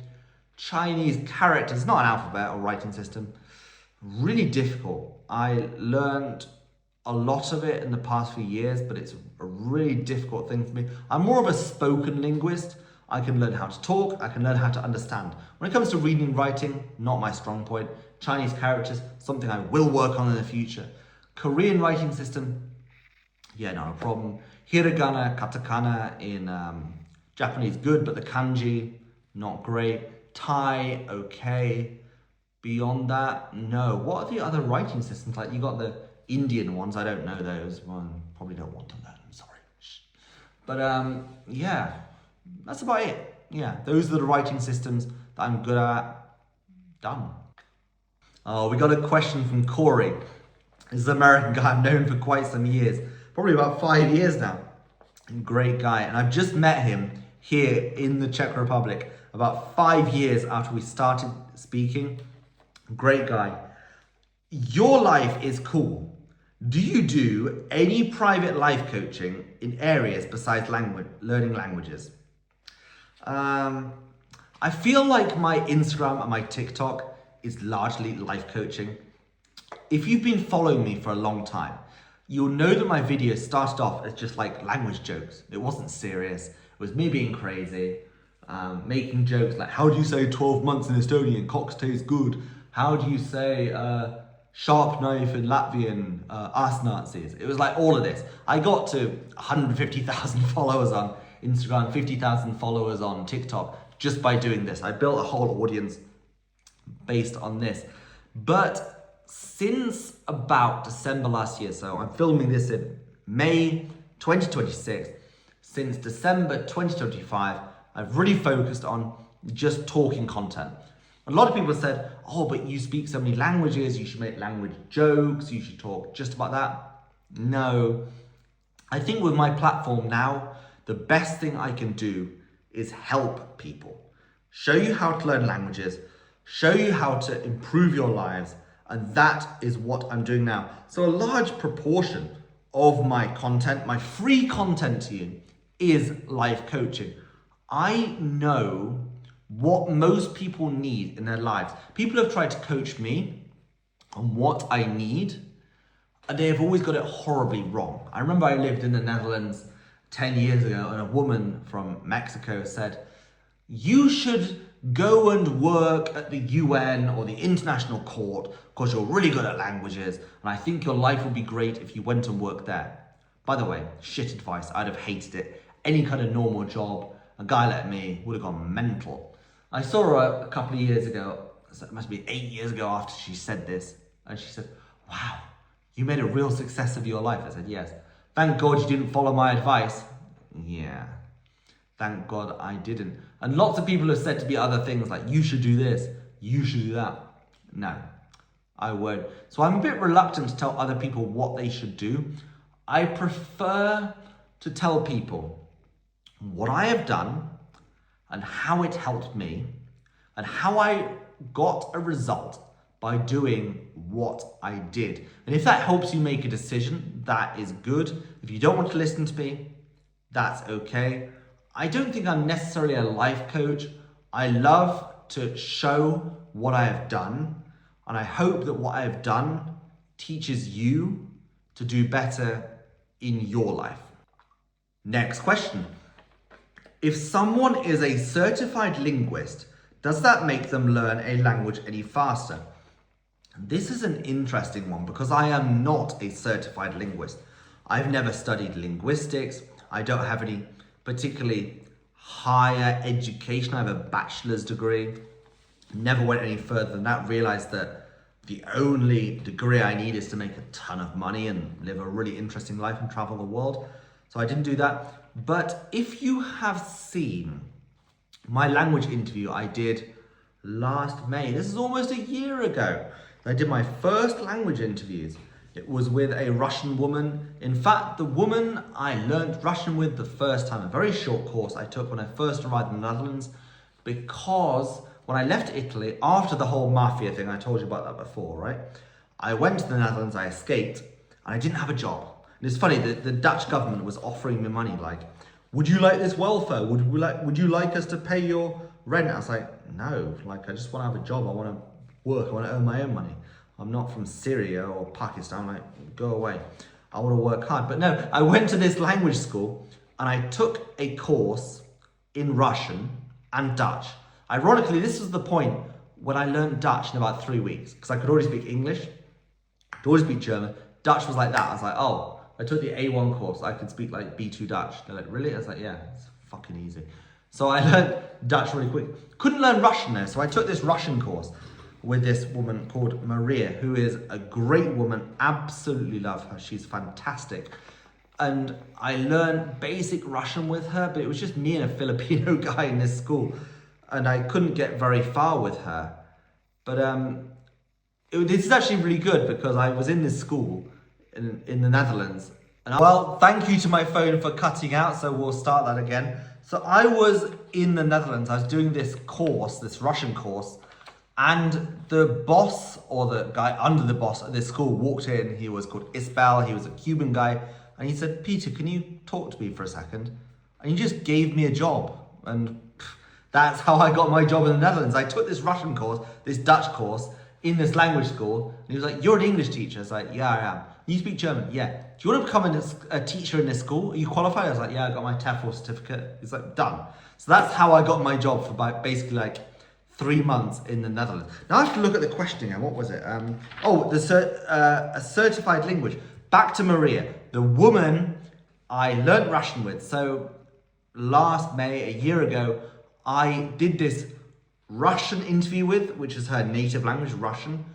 Chinese characters, not an alphabet or writing system. Really difficult. I learned a lot of it in the past few years, but it's a really difficult thing for me. I'm more of a spoken linguist. I can learn how to talk, I can learn how to understand. When it comes to reading and writing, not my strong point. Chinese characters, something I will work on in the future. Korean writing system, yeah, not a problem. Hiragana, katakana in Japanese, good, but the kanji, not great. Thai, okay. Beyond that, no. What are the other writing systems? Like, you got the Indian ones, I don't know those. Well, probably don't want to learn, I'm sorry. But yeah, that's about it. Yeah, those are the writing systems that I'm good at. Done. Oh, we got a question from Corey. This is an American guy I've known for quite some years, probably about 5 years now. Great guy, and I've just met him here in the Czech Republic about 5 years after we started speaking. Great guy. Your life is cool. Do you do any private life coaching in areas besides learning languages? I feel like my Instagram and my TikTok is largely life coaching. If you've been following me for a long time, you'll know that my videos started off as just like language jokes. It wasn't serious. It was me being crazy, making jokes like, how do you say 12 months in Estonian, cocks taste good? How do you say sharp knife in Latvian, ass Nazis? It was like all of this. I got to 150,000 followers on Instagram, 50,000 followers on TikTok just by doing this. I built a whole audience based on this. But since about December last year, so I'm filming this in May 2026, since December 2025, I've really focused on just talking content. A lot of people said, oh, but you speak so many languages, you should make language jokes, you should talk just about that. No, I think with my platform now, the best thing I can do is help people. Show you how to learn languages, show you how to improve your lives, and that is what I'm doing now. So a large proportion of my content, my free content to you, is life coaching. I know what most people need in their lives. People have tried to coach me on what I need, and they have always got it horribly wrong. I remember I lived in the Netherlands 10 years ago, and a woman from Mexico said, you should go and work at the UN or the International Court because you're really good at languages, and I think your life would be great if you went and worked there. By the way, shit advice, I'd have hated it. Any kind of normal job, a guy like me would have gone mental. I saw her a couple of years ago, so it must be 8 years ago after she said this, and she said, wow, you made a real success of your life. I said, yes. Thank God you didn't follow my advice. Yeah, thank God I didn't. And lots of people have said to me other things like, you should do this, you should do that. No, I won't. So I'm a bit reluctant to tell other people what they should do. I prefer to tell people what I have done and how it helped me and how I got a result by doing what I did. And if that helps you make a decision, that is good. If you don't want to listen to me, that's okay. I don't think I'm necessarily a life coach. I love to show what I have done, and I hope that what I have done teaches you to do better in your life. Next question. If someone is a certified linguist, does that make them learn a language any faster? This is an interesting one because I am not a certified linguist. I've never studied linguistics. I don't have any particularly higher education. I have a bachelor's degree. Never went any further than that. Realized that the only degree I need is to make a ton of money and live a really interesting life and travel the world. So I didn't do that. But if you have seen my language interview I did last May, this is almost a year ago, I did my first language interviews. It was with a Russian woman. In fact, the woman I learned Russian with the first time, a very short course I took when I first arrived in the Netherlands, because when I left Italy, after the whole mafia thing, I told you about that before, right? I went to the Netherlands, I escaped, and I didn't have a job. And it's funny, the Dutch government was offering me money, like, would you like this welfare? Would you like us to pay your rent? I was like, no, like, I just want to have a job. I want to work. I want to earn my own money. I'm not from Syria or Pakistan. Like, go away. I want to work hard. But no, I went to this language school and I took a course in Russian and Dutch. Ironically, this was the point when I learned Dutch in about 3 weeks, because I could already speak English, could already speak German. Dutch was like that. I was like, oh, I took the A1 course. I could speak like B2 Dutch. They're like, really? I was like, yeah, it's fucking easy. So I learned Dutch really quick. Couldn't learn Russian though, so I took this Russian course with this woman called Maria, who is a great woman. Absolutely love her. She's fantastic. And I learned basic Russian with her, but it was just me and a Filipino guy in this school. And I couldn't get very far with her. But this is actually really good because I was in this school in the Netherlands. And well, thank you to my phone for cutting out, so we'll start that again. So I was in the Netherlands, I was doing this course, this Russian course, and the boss, or the guy under the boss at this school, walked in. He was called Isbel, he was a Cuban guy, and he said, Peter, can you talk to me for a second? And he just gave me a job, and that's how I got my job in the Netherlands. I took this Russian course, this Dutch course, in this language school, and he was like, you're an English teacher. I was like, yeah, I am. You speak German? Yeah. Do you want to become a teacher in this school? Are you qualified? I was like, yeah, I got my TEFL certificate. He's like, done. So that's how I got my job for basically like 3 months in the Netherlands. Now I have to look at the questionnaire. What was it? A certified language. Back to Maria, the woman I learned Russian with. So last May, a year ago, I did this Russian interview with, which is her native language, Russian.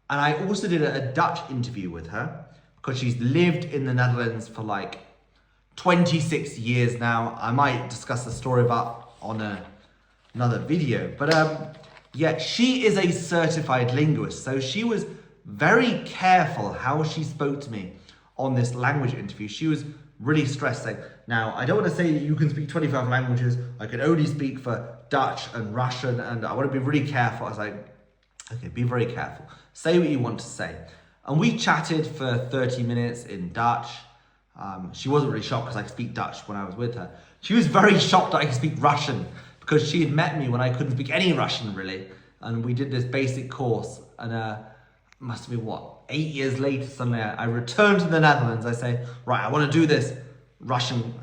And I also did a Dutch interview with her because she's lived in the Netherlands for like 26 years now. I might discuss the story about on another video. But yeah, she is a certified linguist. So she was very careful how she spoke to me on this language interview. She was really stressing. Now, I don't want to say that you can speak 25 languages. I can only speak for Dutch and Russian, and I want to be really careful. I was like, okay, be very careful. Say what you want to say. And we chatted for 30 minutes in Dutch. She wasn't really shocked because I could speak Dutch when I was with her. She was very shocked that I could speak Russian because she had met me when I couldn't speak any Russian really. And we did this basic course, and must have been 8 years later, suddenly I returned to the Netherlands. I say, right, I want to do this Russian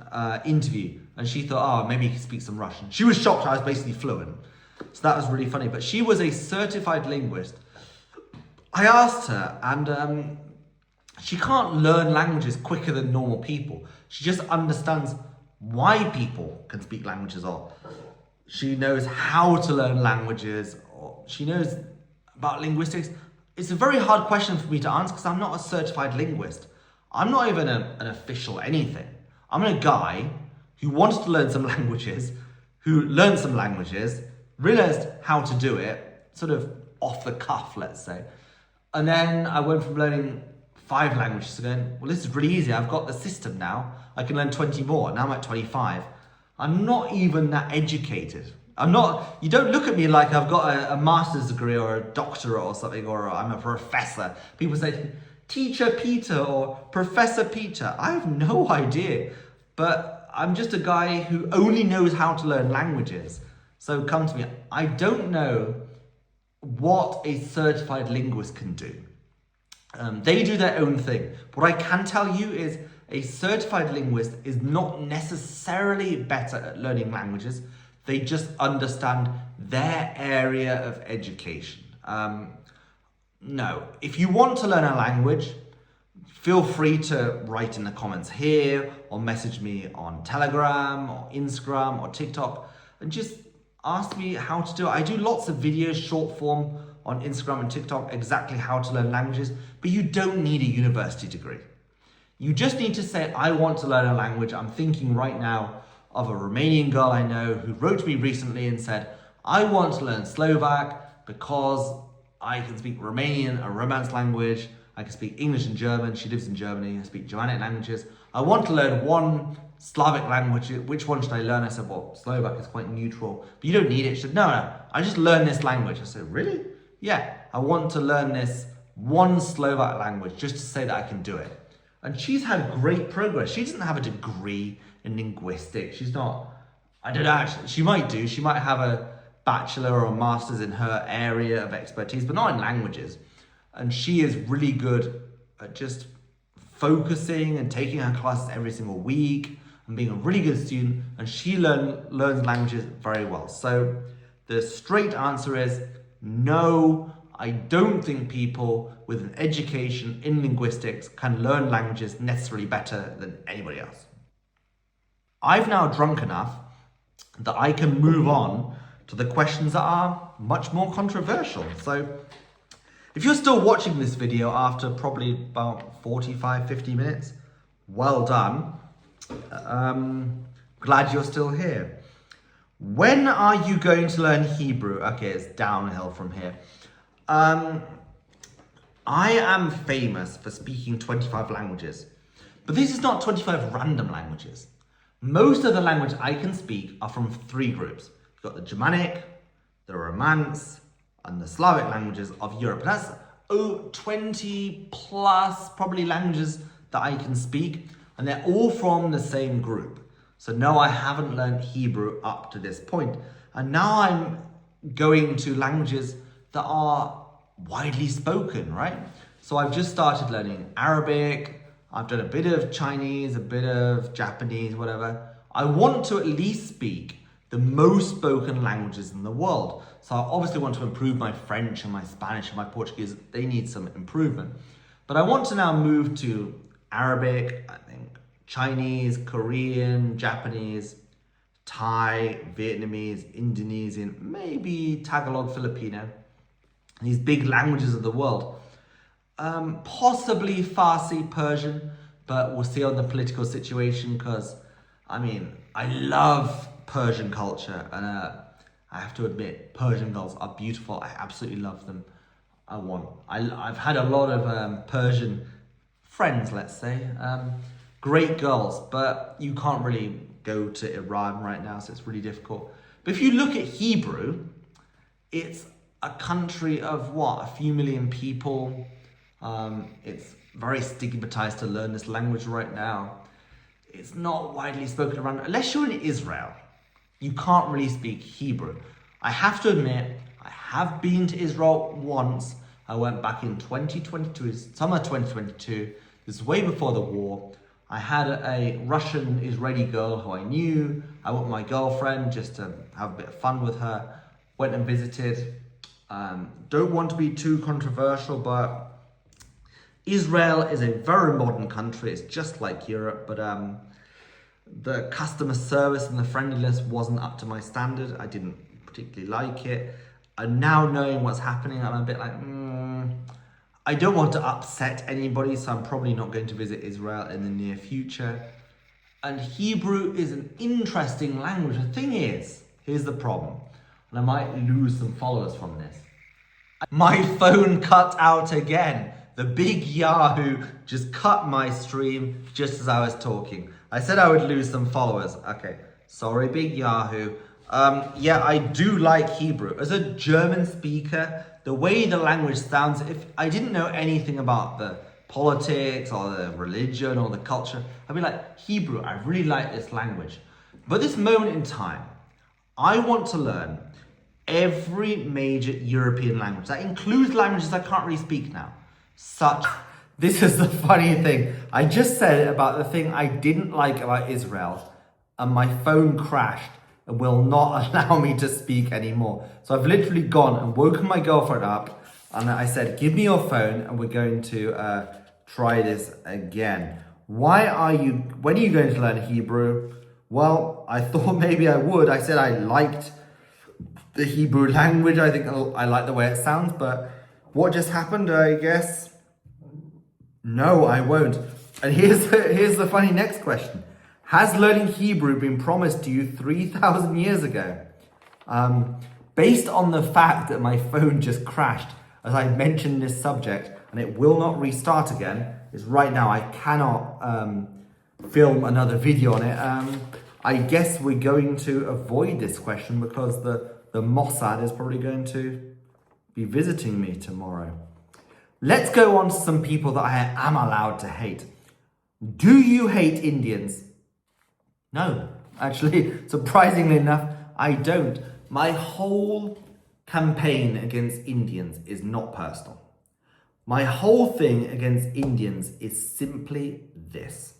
interview. And she thought, oh, maybe you can speak some Russian. She was shocked I was basically fluent. So that was really funny. But she was a certified linguist. I asked her, and she can't learn languages quicker than normal people. She just understands why people can speak languages, or she knows how to learn languages, or she knows about linguistics. It's a very hard question for me to answer because I'm not a certified linguist. I'm not even an official anything. I'm a guy who wants to learn some languages, who learned some languages, realized how to do it, sort of off the cuff, let's say. And then I went from learning 5 languages to going, well, this is really easy. I've got the system now. I can learn 20 more. Now I'm at 25. I'm not even that educated. You don't look at me like I've got a master's degree or a doctorate or something, or I'm a professor. People say, Teacher Peter or Professor Peter. I have no idea, but I'm just a guy who only knows how to learn languages. So come to me. I don't know what a certified linguist can do. They do their own thing. What I can tell you is a certified linguist is not necessarily better at learning languages. They just understand their area of education. No, if you want to learn a language, feel free to write in the comments here or message me on Telegram or Instagram or TikTok and just ask me how to do it. I do lots of videos, short form on Instagram and TikTok, exactly how to learn languages, but you don't need a university degree. You just need to say, I want to learn a language. I'm thinking right now of a Romanian girl I know who wrote to me recently and said, I want to learn Slovak because I can speak Romanian, a Romance language. I can speak English and German. She lives in Germany. I speak Germanic languages. I want to learn one Slavic language. Which one should I learn? I said, well, Slovak is quite neutral, but you don't need it. She said, no, I just learn this language. I said, really? Yeah, I want to learn this one Slovak language just to say that I can do it. And she's had great progress. She doesn't have a degree in linguistics. She's not, I don't know, actually, she might do. She might have a bachelor or a master's in her area of expertise, but not in languages. and she is really good at just focusing and taking her classes every single week and being a really good student, and she learns languages very well. So the straight answer is no, I don't think people with an education in linguistics can learn languages necessarily better than anybody else. I've now drunk enough that I can move on to the questions that are much more controversial. So if you're still watching this video after probably about 45, 50 minutes, well done. Glad you're still here. When are you going to learn Hebrew? Okay, it's downhill from here. I am famous for speaking 25 languages, but this is not 25 random languages. Most of the language I can speak are from 3 groups. You've got the Germanic, the Romance, and the Slavic languages of Europe. That's 20 plus probably languages that I can speak, and they're all from the same group. So no, I haven't learned Hebrew up to this point. And now I'm going to languages that are widely spoken, right? So I've just started learning Arabic. I've done a bit of Chinese, a bit of Japanese, whatever. I want to at least speak the most spoken languages in the world. So I obviously want to improve my French and my Spanish and my Portuguese. They need some improvement. But I want to now move to Arabic, I think Chinese, Korean, Japanese, Thai, Vietnamese, Indonesian, maybe Tagalog, Filipino. These big languages of the world. Possibly Farsi, Persian, but we'll see on the political situation, because I mean, I love Persian culture, and I have to admit, Persian girls are beautiful. I absolutely love them. I've had a lot of Persian friends, let's say, great girls, but you can't really go to Iran right now, so it's really difficult. But if you look at Hebrew, it's a country of what, a few million people. It's very stigmatized to learn this language right now. It's not widely spoken around. Unless you're in Israel, you can't really speak Hebrew. I have to admit, I have been to Israel once. I went back in 2022, summer 2022. This is way before the war. I had a Russian-Israeli girl who I knew. I went with my girlfriend just to have a bit of fun with her. Went and visited. Don't want to be too controversial, but Israel is a very modern country. It's just like Europe, but the customer service and the friendliness wasn't up to my standard. I didn't particularly like it. And now knowing what's happening, I'm a bit like, I don't want to upset anybody, so I'm probably not going to visit Israel in the near future. And Hebrew is an interesting language. The thing is, here's the problem, and I might lose some followers from this. My phone cut out again. The big Yahoo just cut my stream just as I was talking. I said I would lose some followers. Okay, sorry, big Yahoo. Yeah, I do like Hebrew. As a German speaker, the way the language sounds, if I didn't know anything about the politics or the religion or the culture, I'd be like, Hebrew, I really like this language. But this moment in time, I want to learn every major European language. That includes languages I can't really speak now. This is the funny thing. I just said about the thing I didn't like about Israel, and my phone crashed and will not allow me to speak anymore. So I've literally gone and woken my girlfriend up, and I said, give me your phone and we're going to try this again. When are you going to learn Hebrew? Well, I thought maybe I would. I said I liked the Hebrew language. I think I like the way it sounds, but what just happened, I guess? No, I won't. And here's the funny next question. Has learning Hebrew been promised to you 3,000 years ago? Based on the fact that my phone just crashed, as I mentioned this subject, and it will not restart again, is right now I cannot film another video on it. I guess we're going to avoid this question because the Mossad is probably going to be visiting me tomorrow. Let's go on to some people that I am allowed to hate. Do you hate Indians? No, actually, surprisingly enough, I don't. My whole campaign against Indians is not personal. My whole thing against Indians is simply this.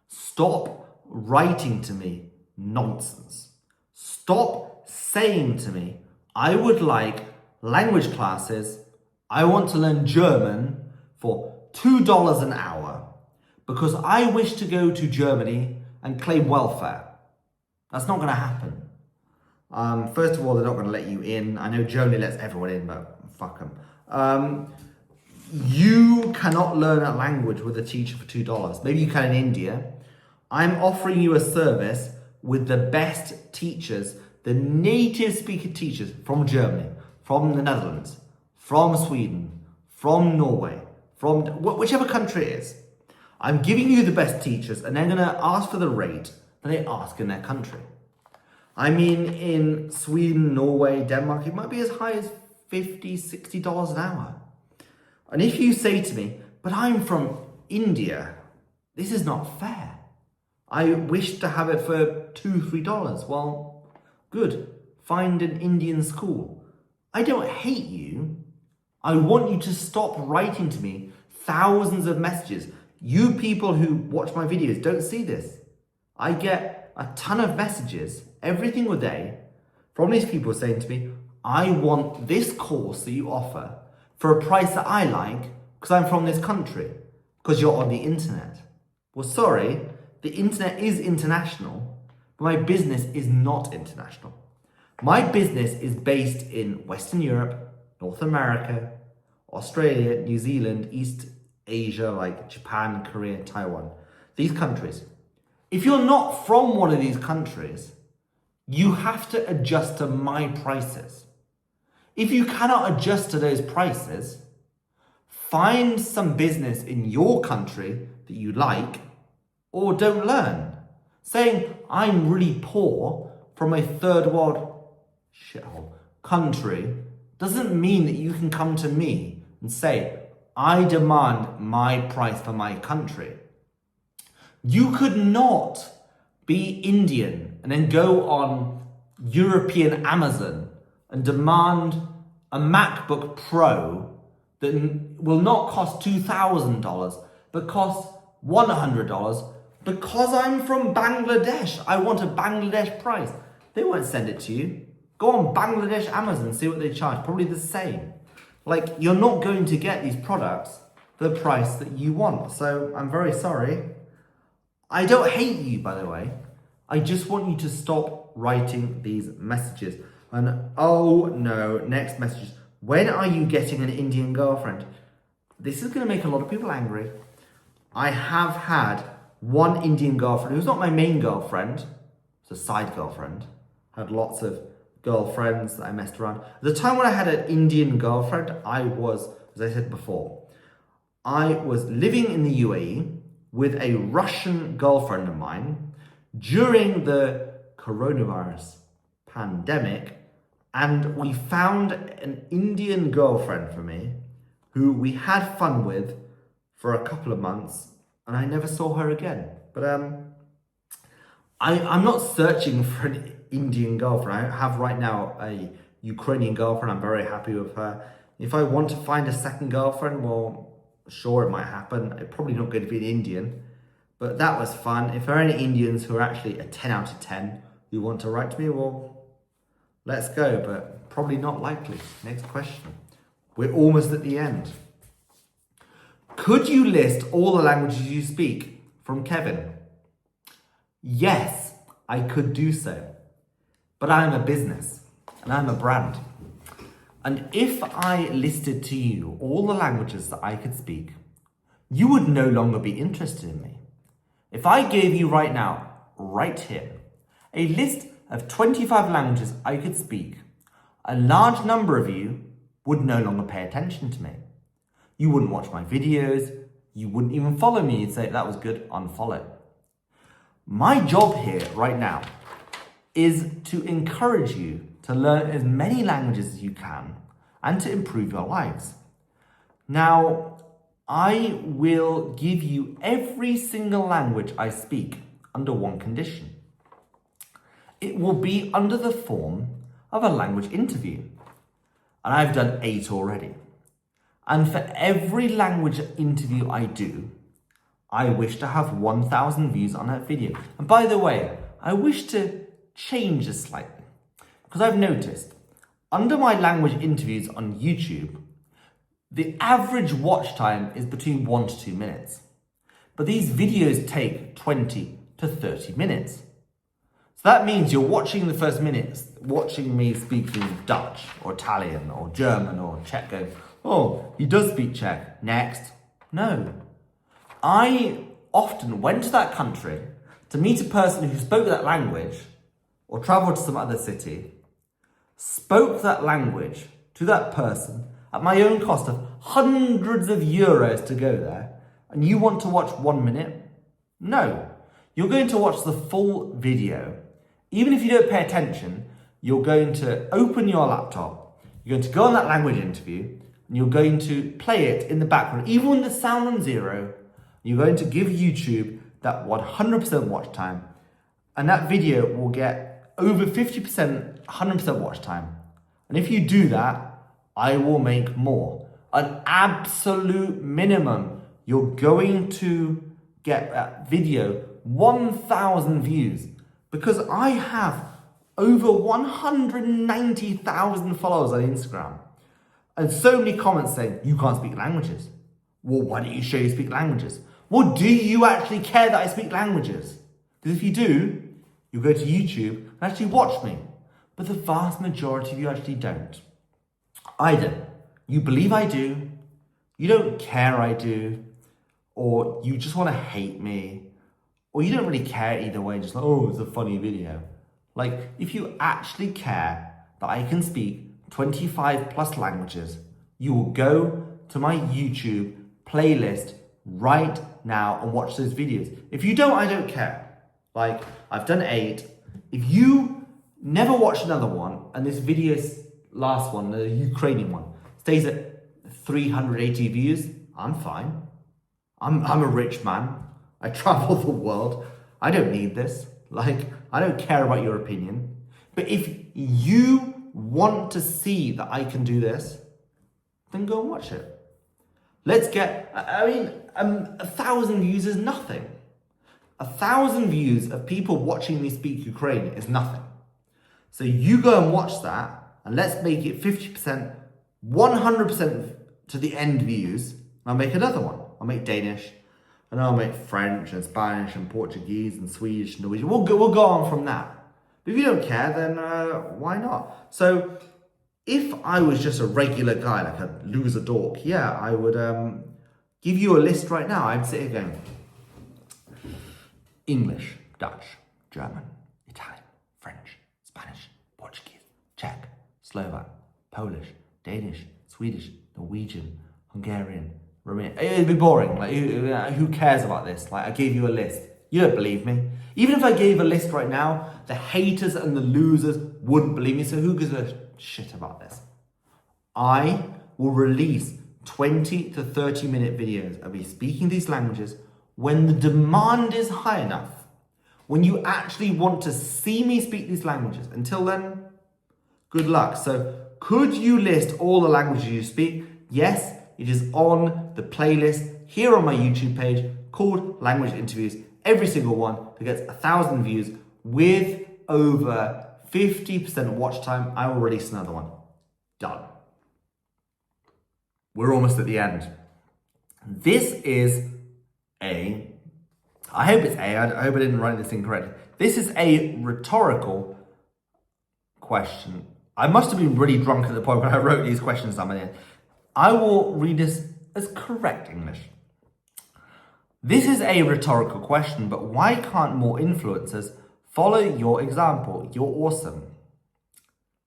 Stop writing to me nonsense. Stop saying to me, I would like language classes, I want to learn German for $2 an hour because I wish to go to Germany and claim welfare. That's not going to happen. First of all, they're not going to let you in. I know Germany lets everyone in, but fuck them. You cannot learn a language with a teacher for $2. Maybe you can in India. I'm offering you a service with the best teachers, the native speaker teachers from Germany, from the Netherlands, from Sweden, from Norway, from whichever country it is. I'm giving you the best teachers and they're going to ask for the rate that they ask in their country. I mean, in Sweden, Norway, Denmark, it might be as high as $50, $60 an hour. And if you say to me, but I'm from India, this is not fair. I wish to have it for $2, $3. Well, good. Find an Indian school. I don't hate you. I want you to stop writing to me thousands of messages. You people who watch my videos don't see this. I get a ton of messages every single day from these people saying to me, I want this course that you offer for a price that I like because I'm from this country, because you're on the internet. Well, sorry, the internet is international, but my business is not international. My business is based in Western Europe, North America, Australia, New Zealand, East Asia, like Japan, Korea, Taiwan, these countries. If you're not from one of these countries, you have to adjust to my prices. If you cannot adjust to those prices, find some business in your country that you like, or don't learn. Saying I'm really poor from a third world shithole country doesn't mean that you can come to me and say, I demand my price for my country. You could not be Indian and then go on European Amazon and demand a MacBook Pro that will not cost $2,000 but costs $100 because I'm from Bangladesh. I want a Bangladesh price. They won't send it to you. Go on Bangladesh Amazon and see what they charge. Probably the same. Like, you're not going to get these products for the price that you want. So I'm very sorry. I don't hate you, by the way. I just want you to stop writing these messages. And oh no, next message. When are you getting an Indian girlfriend? This is going to make a lot of people angry. I have had one Indian girlfriend who's not my main girlfriend. It's a side girlfriend. I had lots of girlfriends that I messed around. At the time when I had an Indian girlfriend, I was, as I said before, I was living in the UAE with a Russian girlfriend of mine during the coronavirus pandemic, and we found an Indian girlfriend for me who we had fun with for a couple of months, and I never saw her again. But I'm not searching for an Indian girlfriend. I have right now a Ukrainian girlfriend. I'm very happy with her. If I want to find a second girlfriend, well, sure, it might happen. It's probably not going to be an Indian, but that was fun. If there are any Indians who are actually a 10 out of 10 who want to write to me, well, let's go, but probably not likely. Next question. We're almost at the end. Could you list all the languages you speak? From Kevin. Yes, I could do so, but I'm a business and I'm a brand. And if I listed to you all the languages that I could speak, you would no longer be interested in me. If I gave you right now, right here, a list of 25 languages I could speak, a large number of you would no longer pay attention to me. You wouldn't watch my videos, you wouldn't even follow me. You'd say, that was good, unfollow. My job here right now is to encourage you to learn as many languages as you can and to improve your lives. Now, I will give you every single language I speak under one condition. It will be under the form of a language interview. And I've done 8 already. And for every language interview I do, I wish to have 1,000 views on that video. And by the way, I wish to change this slightly, because I've noticed under my language interviews on YouTube, the average watch time is between 1 to 2 minutes. But these videos take 20 to 30 minutes. So that means you're watching the first minutes, watching me speaking Dutch or Italian or German or Czech, going, oh, he does speak Czech. Next. No. I often went to that country to meet a person who spoke that language or traveled to some other city, spoke that language to that person at my own cost of hundreds of euros to go there, and you want to watch 1 minute? No. You're going to watch the full video. Even if you don't pay attention, you're going to open your laptop, you're going to go on that language interview, and you're going to play it in the background, even with the sound on zero. You're going to give YouTube that 100% watch time, and that video will get over 50%, 100% watch time. And if you do that, I will make more. An absolute minimum, you're going to get that video 1,000 views, because I have over 190,000 followers on Instagram and so many comments saying, you can't speak languages. Well, why don't you show you speak languages? Well, do you actually care that I speak languages? Because if you do, you'll go to YouTube and actually watch me. But the vast majority of you actually don't. Either you believe I do, you don't care I do, or you just want to hate me, or you don't really care either way, just like, oh, it's a funny video. Like, if you actually care that I can speak 25 plus languages, you will go to my YouTube playlist right now and watch those videos. If you don't, I don't care. Like, I've done 8. If you never watch another one, and this video's last one, the Ukrainian one, stays at 380 views, I'm fine. I'm a rich man. I travel the world. I don't need this. Like, I don't care about your opinion. But if you want to see that I can do this, then go and watch it. Let's get, 1,000 views is nothing. 1,000 views of people watching me speak Ukrainian is nothing. So you go and watch that, and let's make it 50%, 100% to the end views. I'll make another one. I'll make Danish, and I'll make French and Spanish and Portuguese and Swedish and Norwegian. We'll go on from that. But if you don't care, then why not? So if I was just a regular guy, like a loser dork, yeah, I would give you a list right now. I'd sit here going, English, Dutch, German, Italian, French, Spanish, Portuguese, Czech, Slovak, Polish, Danish, Swedish, Norwegian, Hungarian, Romanian. It'd be boring. Like, who cares about this? Like, I gave you a list. You don't believe me. Even if I gave a list right now, the haters and the losers wouldn't believe me. So who gives a shit about this? I will release 20 to 30 minute videos of me speaking these languages when the demand is high enough. When you actually want to see me speak these languages. Until then, good luck. So could you list all the languages you speak? Yes, it is on the playlist here on my YouTube page called Language Interviews. Every single one that gets 1,000 views with over 50% watch time, I will release another one. Done. We're almost at the end. This is I hope it's I hope I didn't write this incorrectly. This is a rhetorical question. I must have been really drunk at the point when I wrote these questions down in. I will read this as correct English. This is a rhetorical question, but why can't more influencers follow your example? You're awesome.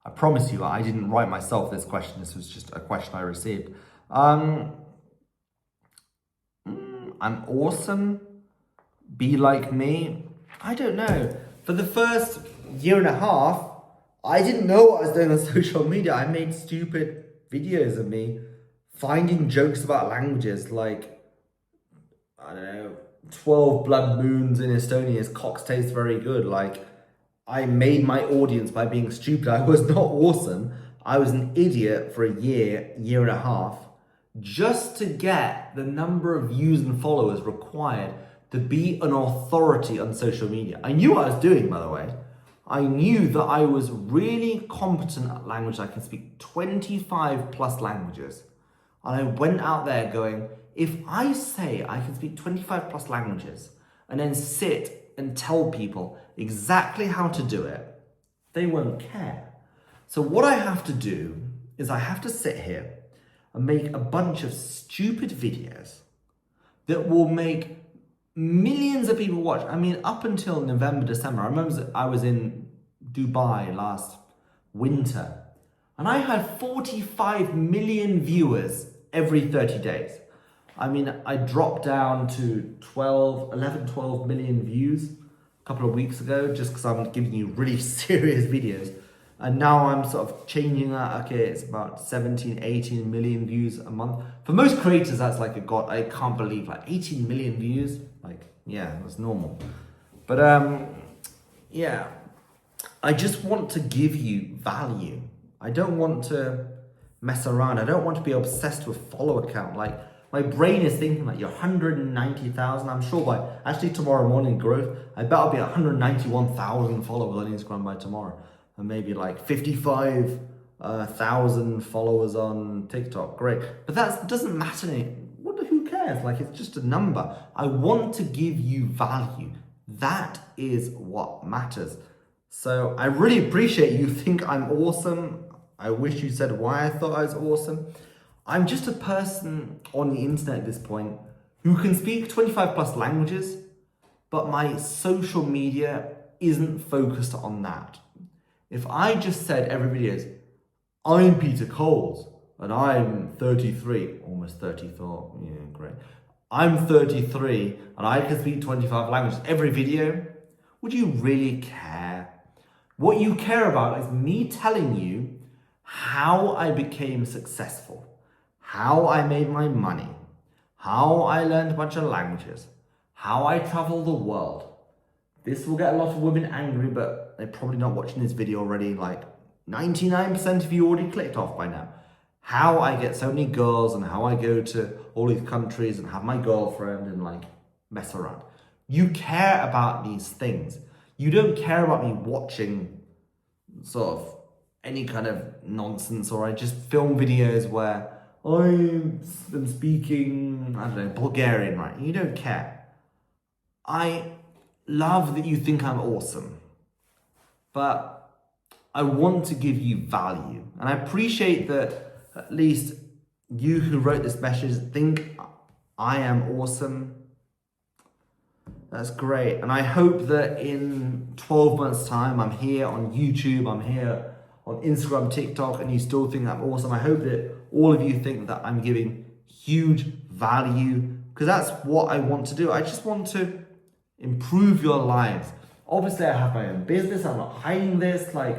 I promise you, I didn't write myself this question. This was just a question I received. I'm awesome. Be like me. I don't know. For the first year and a half, I didn't know what I was doing on social media. I made stupid videos of me finding jokes about languages, like, I don't know, 12 blood moons in Estonia's cocks taste very good. Like, I made my audience by being stupid. I was not awesome. I was an idiot for a year and a half, just to get the number of views and followers required to be an authority on social media. I knew what I was doing, by the way. I knew that I was really competent at language. I can speak 25 plus languages. And I went out there going, if I say I can speak 25 plus languages and then sit and tell people exactly how to do it, they won't care. So what I have to do is I have to sit here and make a bunch of stupid videos that will make millions of people watch. I mean, up until November, December, I remember I was in Dubai last winter and I had 45 million viewers every 30 days. I mean, I dropped down to 12 million views a couple of weeks ago just because I'm giving you really serious videos. And now I'm sort of changing that. Okay, it's about 17, 18 million views a month. For most creators, that's like a god. I can't believe like 18 million views. Like, yeah, that's normal. But yeah, I just want to give you value. I don't want to mess around. I don't want to be obsessed with follower count. Like, my brain is thinking like you're 190,000. I'm sure by actually tomorrow morning growth, I bet I'll be at 191,000 followers on Instagram by tomorrow. And maybe like 55,000 followers on TikTok. Great. But that doesn't matter. Who cares? Like, it's just a number. I want to give you value. That is what matters. So I really appreciate you think I'm awesome. I wish you said why I thought I was awesome. I'm just a person on the internet at this point who can speak 25 plus languages, but my social media isn't focused on that. If I just said every video is, I'm Peter Coles and I'm 33, almost 34, yeah, great. I'm 33 and I can speak 25 languages every video, would you really care? What you care about is me telling you how I became successful, how I made my money, how I learned a bunch of languages, how I travel the world. This will get a lot of women angry, but they're probably not watching this video already. Like 99% of you already clicked off by now. How I get so many girls and how I go to all these countries and have my girlfriend and like mess around. You care about these things. You don't care about me watching sort of any kind of nonsense, or I just film videos where I'm speaking, I don't know, Bulgarian, right? You don't care. I love that you think I'm awesome, but I want to give you value. And I appreciate that at least you who wrote this message think I am awesome. That's great. And I hope that in 12 months' time, I'm here on YouTube, I'm here on Instagram, TikTok, and you still think I'm awesome. I hope that all of you think that I'm giving huge value, because that's what I want to do. I just want to improve your lives. Obviously, I have my own business. I'm not hiding this. Like,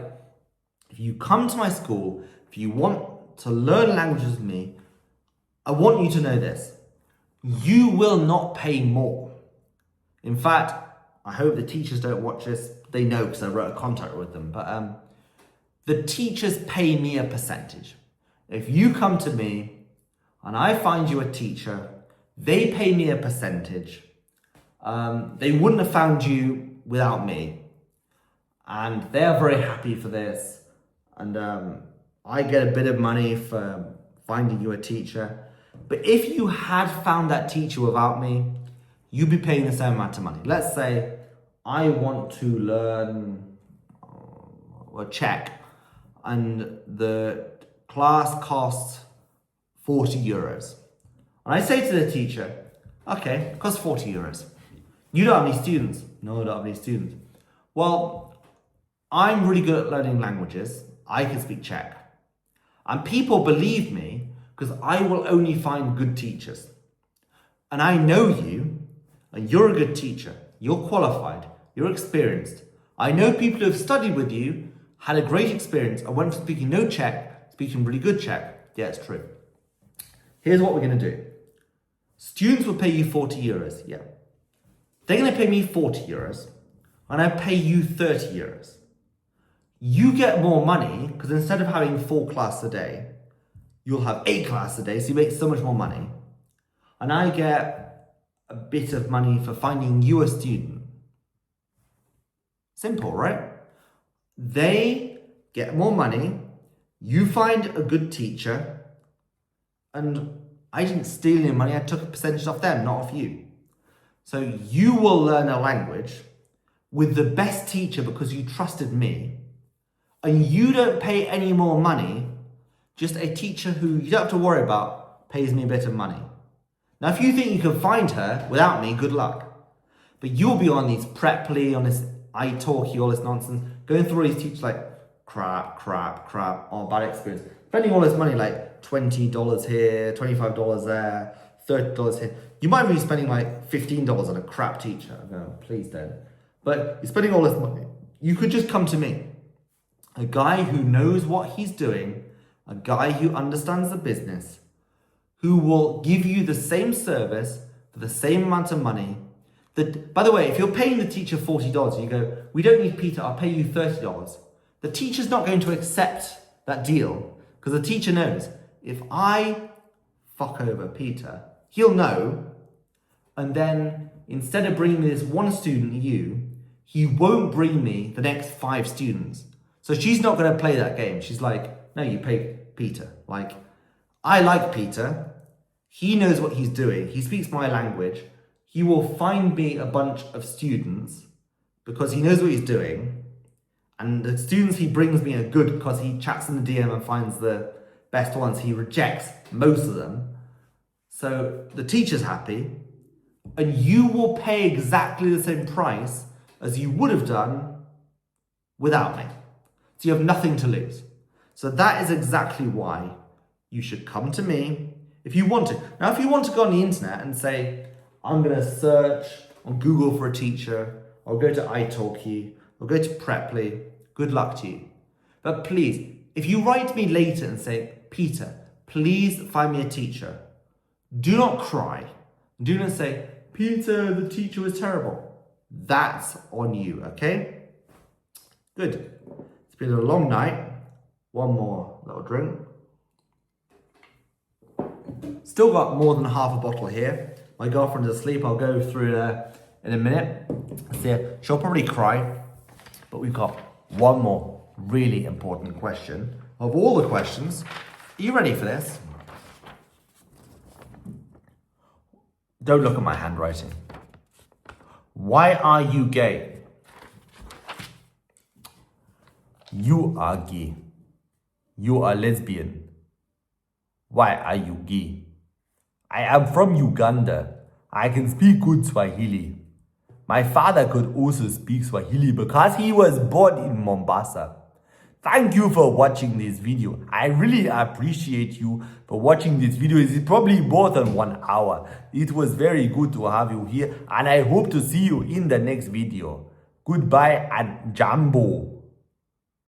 if you come to my school, if you want to learn languages with me, I want you to know this. You will not pay more. In fact, I hope the teachers don't watch this. They know because I wrote a contract with them. But the teachers pay me a percentage. If you come to me and I find you a teacher, they pay me a percentage. They wouldn't have found you without me. And they're very happy for this. And I get a bit of money for finding you a teacher. But if you had found that teacher without me, you'd be paying the same amount of money. Let's say I want to learn Czech and the class costs 40 euros. And I say to the teacher, okay, it costs 40 euros. You don't have any students? No, I don't have any students. Well, I'm really good at learning languages. I can speak Czech. And people believe me because I will only find good teachers. And I know you, and you're a good teacher. You're qualified. You're experienced. I know people who have studied with you, had a great experience, and went from speaking no Czech, speaking really good Czech. Yeah, it's true. Here's what we're going to do. Students will pay you 40 euros. Yeah. They're going to pay me 40 euros, and I pay you 30 euros. You get more money because instead of having 4 classes a day, you'll have 8 classes a day, so you make so much more money. And I get a bit of money for finding you a student. Simple, right? They get more money, you find a good teacher, and I didn't steal any money, I took a percentage off them, not off you. So you will learn a language with the best teacher because you trusted me, and you don't pay any more money, just a teacher who you don't have to worry about pays me a bit of money. Now, if you think you can find her without me, good luck. But you'll be on these Preply, on this italki, all this nonsense, going through all these teachers like crap, bad experience. Spending all this money like $20 here, $25 there, $30 here. You might be spending like $15 on a crap teacher. No, please don't. But you're spending all this money. You could just come to me. A guy who knows what he's doing, a guy who understands the business, who will give you the same service for the same amount of money. That, by the way, if you're paying the teacher $40 and you go, we don't need Peter, I'll pay you $30. The teacher's not going to accept that deal because the teacher knows if I fuck over Peter, he'll know. And then instead of bringing me this one student, you, he won't bring me the next 5 students. So she's not going to play that game. She's like, no, you pay Peter. Like, I like Peter. He knows what he's doing. He speaks my language. He will find me a bunch of students because he knows what he's doing. And the students he brings me are good because he chats in the DM and finds the best ones. He rejects most of them. So the teacher's happy. And you will pay exactly the same price as you would have done without me. So you have nothing to lose. So that is exactly why you should come to me if you want to. Now, if you want to go on the internet and say, I'm going to search on Google for a teacher, or go to italki, or go to Preply, good luck to you. But please, if you write me later and say, Peter, please find me a teacher, do not cry. Do not say, Peter, the teacher was terrible. That's on you, okay? Good. It's been a long night. One more little drink. Still got more than half a bottle here. My girlfriend is asleep. I'll go through in a minute. See, she'll probably cry. But we've got one more really important question. Of all the questions, are you ready for this? Don't look at my handwriting. Why are you gay? You are gay. You are lesbian. Why are you gay? I am from Uganda. I can speak good Swahili. My father could also speak Swahili because he was born in Mombasa. Thank you for watching this video. I really appreciate you for watching this video. It's probably more than 1 hour. It was very good to have you here, and I hope to see you in the next video. Goodbye and Jambo.